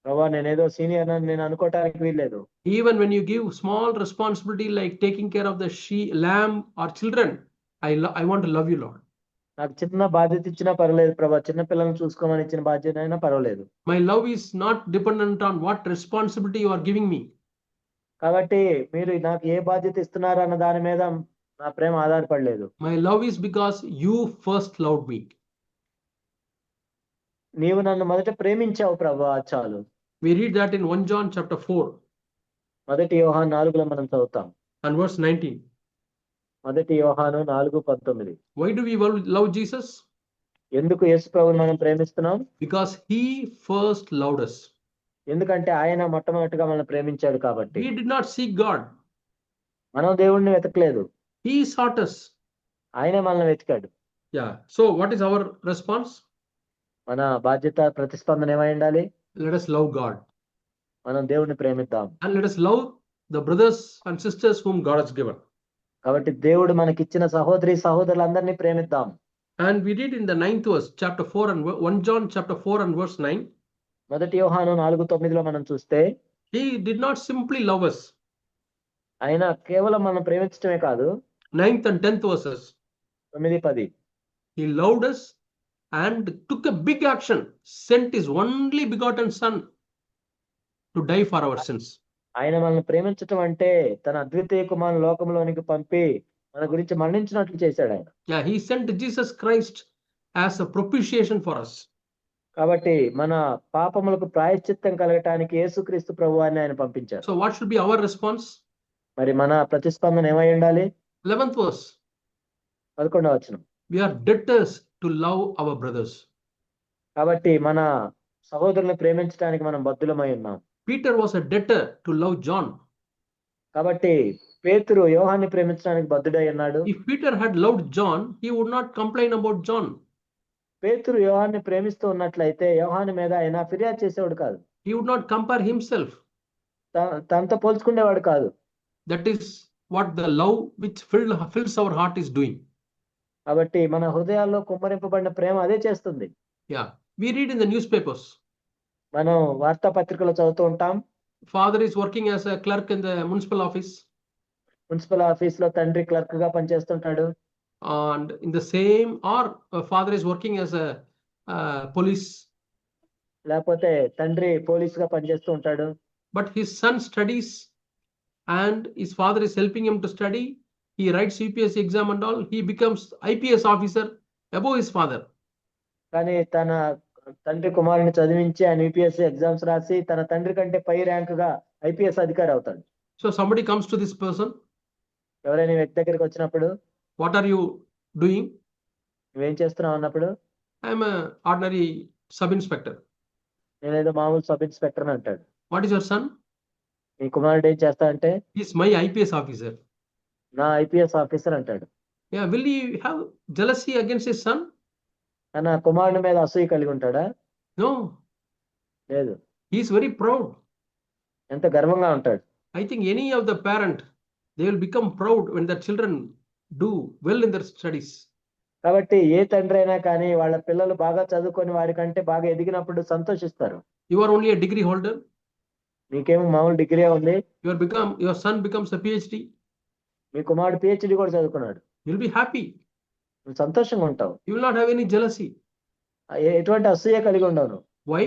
ప్రభా నేనేదో సీనియర్ అని నేను అనుకోవటానికి వీల్లేదు. Even when you give small responsibility like taking care of the lamb or children, I want to love you, Lord. నాకు చిన్న బాధ్యత ఇచ్చినా పర్వాలేదు ప్రభా, చిన్న పిల్లల్ని చూసుకోమని ఇచ్చిన బాధ్యత అయినా పర్వాలేదు. My love is not dependent on what responsibility you are giving me. కాబట్టి మీరు నాకు ఏ బాధ్యత ఇస్తున్నారు అన్న దాని మీద నా ప్రేమ ఆధారపడలేదు. My love is because you first loved me. నీవు నన్ను మొదట ప్రేమించావు ప్రభా, చాలు. We read that in 1 John chapter 4 మొదటి యోహాను 4లో మనం చదువుతాం. and verse 19. మొదటి యోహాను 4:19. Why do we love Jesus? ఎందుకు యేసు ప్రభువుని మనం ప్రేమిస్తున్నాం? Because he first loved us. ఎందుకంటే ఆయన మొట్టమొదటిగా మనల్ని ప్రేమించాడు కాబట్టి. We did not seek God. మనం దేవుణ్ణి వెతకలేదు, He sought us. ఆయనే మనల్ని వెతికాడు. Yeah. So what is our response? మన బాధ్యత, ప్రతిస్పందన ఏమై ఉండాలి? Let us love God. మనం దేవుణ్ణి ప్రేమిద్దాం. And let us love the brothers and sisters whom God has given. కాబట్టి దేవుడు మనకిచ్చిన సహోదరి సహోదరులందరినీ ప్రేమిద్దాం. And we read in the 9th verse, chapter 4 and 1 John chapter 4 and verse 9. మొదటి యోహాను 4:9లో మనం చూస్తే He did not simply love us. ఆయన కేవలం మనం ప్రేమించడమే కాదు. 9th and 10th verses. 9-10. He loved us and took a big action, sent his only begotten son to die for our sins. ఆయన మనల్ని ప్రేమించటం అంటే తన అద్వితీయ కుమారుని లోకంలోనికి పంపి మన గురించి మరణించినట్లు చేశాడు ఆయన. Yeah, he sent Jesus Christ as a propitiation for us. కాబట్టి మన పాపములకు ప్రాయశ్చిత్తం కలగటానికి యేసుక్రీస్తు ప్రభువాన్ని ఆయన పంపించారు. So what should be our response? మరి మన ప్రతిస్పందన ఏమై ఉండాలి? 11th verse. 11వ వచనం. We are debtors to love our brothers. కాబట్టి మన సహోదరులను ప్రేమించడానికి మనం బద్ధులమై ఉన్నాం. Peter was a debtor to love John. కాబట్టి పేతురు యోహాన్ని ప్రేమించడానికి బద్ధుడై ఉన్నాడు. If Peter had loved John, he would not complain about John. పేతురు యోహాన్ని ప్రేమిస్తూ ఉన్నట్లయితే యోహాను మీద ఆయన ఫిర్యాదు చేసేవాడు కాదు. He would not compare himself. తనతో పోల్చుకునేవాడు కాదు. That is what the love which fills our heart is doing. కాబట్టి మన హృదయాల్లో కుమ్మరింపబడిన ప్రేమ అదే చేస్తుంది. Yeah, we read in the newspapers. మనం వార్తాపత్రికలో చదువుతూ ఉంటాం. Father is working as a clerk in the municipal office. Municipal office లో తండ్రి క్లర్క్ గా పనిచేస్తుంటాడు. And in the same, or father is working as a police. లేకపోతే తండ్రి పోలీస్ గా పనిచేస్తూ ఉంటాడు. But his son studies and his father is helping him to study. He writes UPSC exam and all. He becomes IPS officer above his father. కానీ తన తండ్రి కుమారుని చదివించి ఆయన యూపీఎస్సీ ఎగ్జామ్స్ రాసి తన తండ్రి కంటే పై ర్యాంక్ గా ఐపీఎస్ అధికారి అవుతాడు. So somebody comes to this person. ఎవరైనా వ్యక్తి దగ్గరికి వచ్చినప్పుడు, what are you doing? నువ్వేం చేస్తున్నావు అన్నప్పుడు, I am a ordinary sub inspector. నేనేదో మామూలు సబ్ ఇన్స్పెక్టర్ అని అంటాడు. What is your son? నీ కుమారుడు ఏం చేస్తా అంటే, He is my IPS officer. నా ఐపీఎస్ ఆఫీసర్ అంటాడు. Yeah, will he have jealousy against his son? తన కుమారుని మీద అసూయ కలిగి ఉంటాడా? No. లేదు. He is very proud. ఎంత గర్వంగా ఉంటాడు. I think any of the parent, they will become proud when their children do well in their studies. కాబట్టి ఏ తండ్రి అయినా కానీ వాళ్ళ పిల్లలు బాగా చదువుకొని వారికంటే బాగా ఎదిగినప్పుడు సంతోషిస్తారు. You are only a degree holder. నీకేమో మామూలు డిగ్రీ ఉంది. Your son becomes a PhD. మీ కుమారుడు పిహెచ్డి కూడా చదువుకున్నాడు. You will be happy. నువ్వు సంతోషంగా ఉంటావు. You will not have any jealousy. ఎటువంటి అసూయ కలిగి ఉండవు. Why?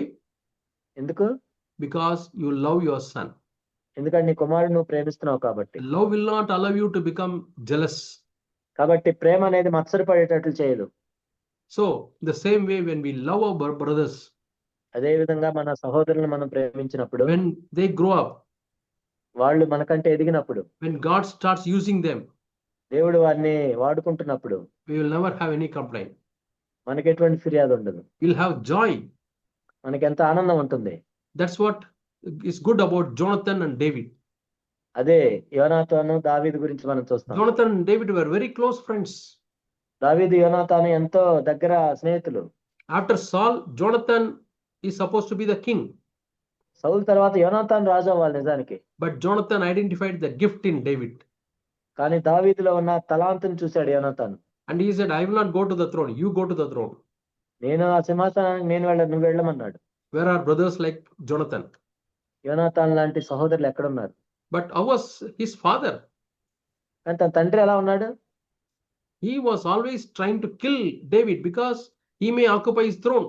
ఎందుకు? Because you love your son. ఎందుకంటే నీ కుమారుడు నువ్వు ప్రేమిస్తున్నావు కాబట్టి. Love will not allow you to become jealous. కాబట్టి ప్రేమ అనేది మత్సరపడేటట్లు చేయదు. So the same way when we love our brothers, అదే విధంగా మన సహోదరులను మనం ప్రేమించినప్పుడు when they grow up, వాళ్ళు మనకంటే ఎదిగినప్పుడు when God starts using them, దేవుడు వారిని వాడుకుంటున్నప్పుడు we will never have any complaint. మనకి ఎటువంటి ఫిర్యాదు ఉండదు. We'll have joy. మనకి ఎంత ఆనందం ఉంటుంది. That's what is good about Jonathan and David. అదే యోనాతాను దావీదు గురించి మనం చూస్తాం. Jonathan and David were very close friends. దావీదు యోనాతాను ఎంతో దగ్గర స్నేహితులు. After Saul, Jonathan is supposed to be the king. సౌలు తర్వాత యోనాతాను రాజు అవ్వాలి నిజానికి. But Jonathan identified the gift in David. కానీ దావీదులో ఉన్న తలాంతుని చూశాడు యోనాతాను. And he said, I will not go to the throne. You go to the throne. నేను ఆ సింహాసనానికి నేను నువ్వు వెళ్ళమన్నాడు. Where are brothers like Jonathan? యోనాతాను లాంటి సహోదరులు ఎక్కడున్నారు? But how was his father? కానీ తన తండ్రి ఎలా ఉన్నాడు? He was always trying to kill David because he may occupy his throne.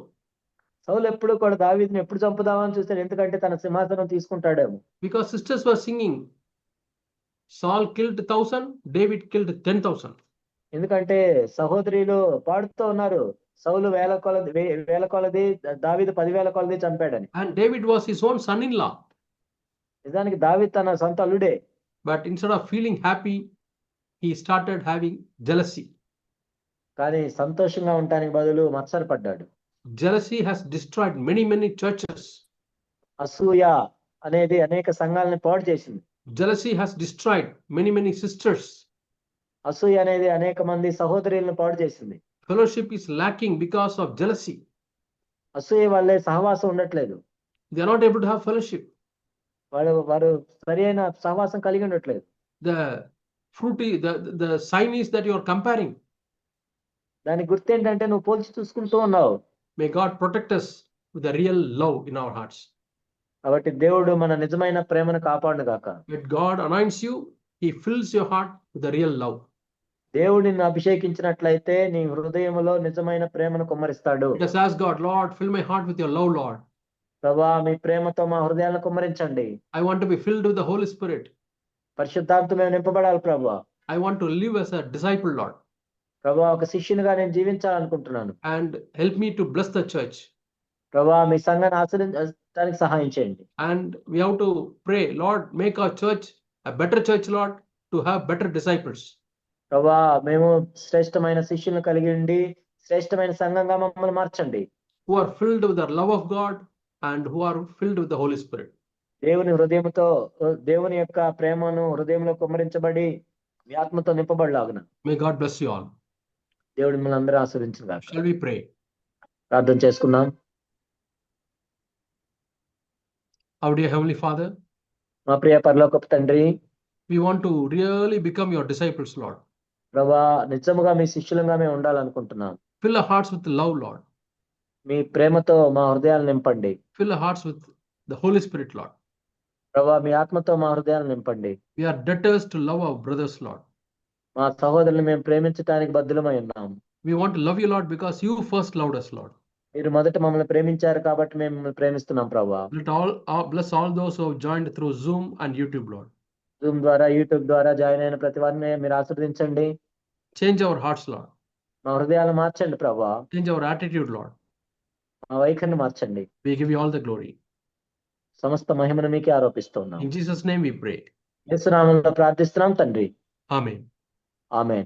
సౌలు ఎప్పుడు కూడా దావీదుని ఎప్పుడు చంపుదామని చూస్తాడు, ఎందుకంటే తన సింహాసనం తీసుకుంటాడేమో. Because sisters were singing, Saul killed 1,000, David killed 10,000. ఎందుకంటే సహోదరులు పాడుతూ ఉన్నారు, సౌలు వేల కొలది దావీదు 10,000 కొలది చంపాడని. And David was his own son-in-law. నిజానికి దావీదు తన సొంత అల్లుడే. But instead of feeling happy, he started having jealousy. కానీ సంతోషంగా ఉండడానికి బదులు మత్సరపడ్డాడు. Jealousy has destroyed many churches. అసూయ అనేది అనేక సంఘాలను పాడు చేసింది. Jealousy has destroyed many sisters. అసూయ అనేది అనేక మంది సహోదరులను పాడు చేసింది. Fellowship is lacking because of jealousy. అసూయ వల్లే సహవాసం ఉండట్లేదు. They are not able to have fellowship. వారు సరి అయిన సహవాసం కలిగి ఉండట్లేదు. The sign is that you are comparing. దాని గుర్తు ఏంటంటే నువ్వు పోల్చి చూసుకుంటూ ఉన్నావు. May God protect us with a real love in our hearts. కాబట్టి దేవుడు మన నిజమైన ప్రేమను కాపాడును గాక. When God anoints you, he fills your heart with a real love. దేవుడు నిన్ను అభిషేకించినట్లయితే నీ హృదయములో నిజమైన ప్రేమను కుమ్మరిస్తాడు. Let us ask God, Lord, fill my heart with your love, Lord. ప్రభువా మీ ప్రేమతో మా హృదయాలను కుమ్మరించండి. I want to be filled with the Holy Spirit. పరిశుద్ధాత్మతో నింపబడాలి ప్రభువా. I want to live as a disciple, Lord. ప్రభువా ఒక శిష్యునిగా నేను జీవించాలనుకుంటున్నాను. And help me to bless the church. ప్రభువా మీ సంఘాన్ని ఆశీర్వదించడానికి సహాయం చేయండి. And we have to pray, Lord, make our church a better church, Lord, to have better disciples. ప్రభువా మేము శ్రేష్టమైన శిష్యులను కలిగి ఉండి శ్రేష్టమైన సంఘంగా మమ్మల్ని మార్చండి. Who are filled with the love of God and who are filled with the Holy Spirit. దేవుని యొక్క ప్రేమను హృదయంలో కుమ్మరించబడి మీ ఆత్మతో నింపబడలాగున. May God bless you all. దేవుడు మిమ్మల్ని అందరూ ఆశీర్వదించును గాక. Shall we pray? ప్రార్థన చేసుకుందాం. Our dear Heavenly Father, మా ప్రియ పరలోకపు తండ్రి, we want to really become your disciples, Lord. ప్రభువా నిజముగా మీ శిష్యులుగా మేము ఉండాలనుకుంటున్నాం. Fill our hearts with love, Lord. మీ ప్రేమతో మా హృదయాలను నింపండి. Fill our hearts with the Holy Spirit, Lord. ప్రభువా మీ ఆత్మతో మా హృదయాలను నింపండి. We are debtors to love our brothers, Lord. మా సహోదరులను మేము ప్రేమించడానికి బద్దులమై ఉన్నాం. We want to love you, Lord, because you first loved us, Lord. మీరు మొదట మమ్మల్ని ప్రేమించారు కాబట్టి మేము మిమ్మల్ని ప్రేమిస్తున్నాం ప్రభువా. Bless all those who have joined through Zoom and YouTube, Lord. Zoom ద్వారా యూట్యూబ్ ద్వారా జాయిన్ అయిన ప్రతి వారిని మీరు ఆశీర్వదించండి. Change our hearts, Lord. మా హృదయాలను మార్చండి ప్రభువా. Change our attitude, Lord. మా వైఖరిని మార్చండి. We give you all the glory. సమస్త మహిమను మీకే ఆరోపిస్తున్నాం. In Jesus' name we pray. యేసు నామములో ప్రార్థిస్తున్నాం తండ్రి. Amen. ఆమేన్.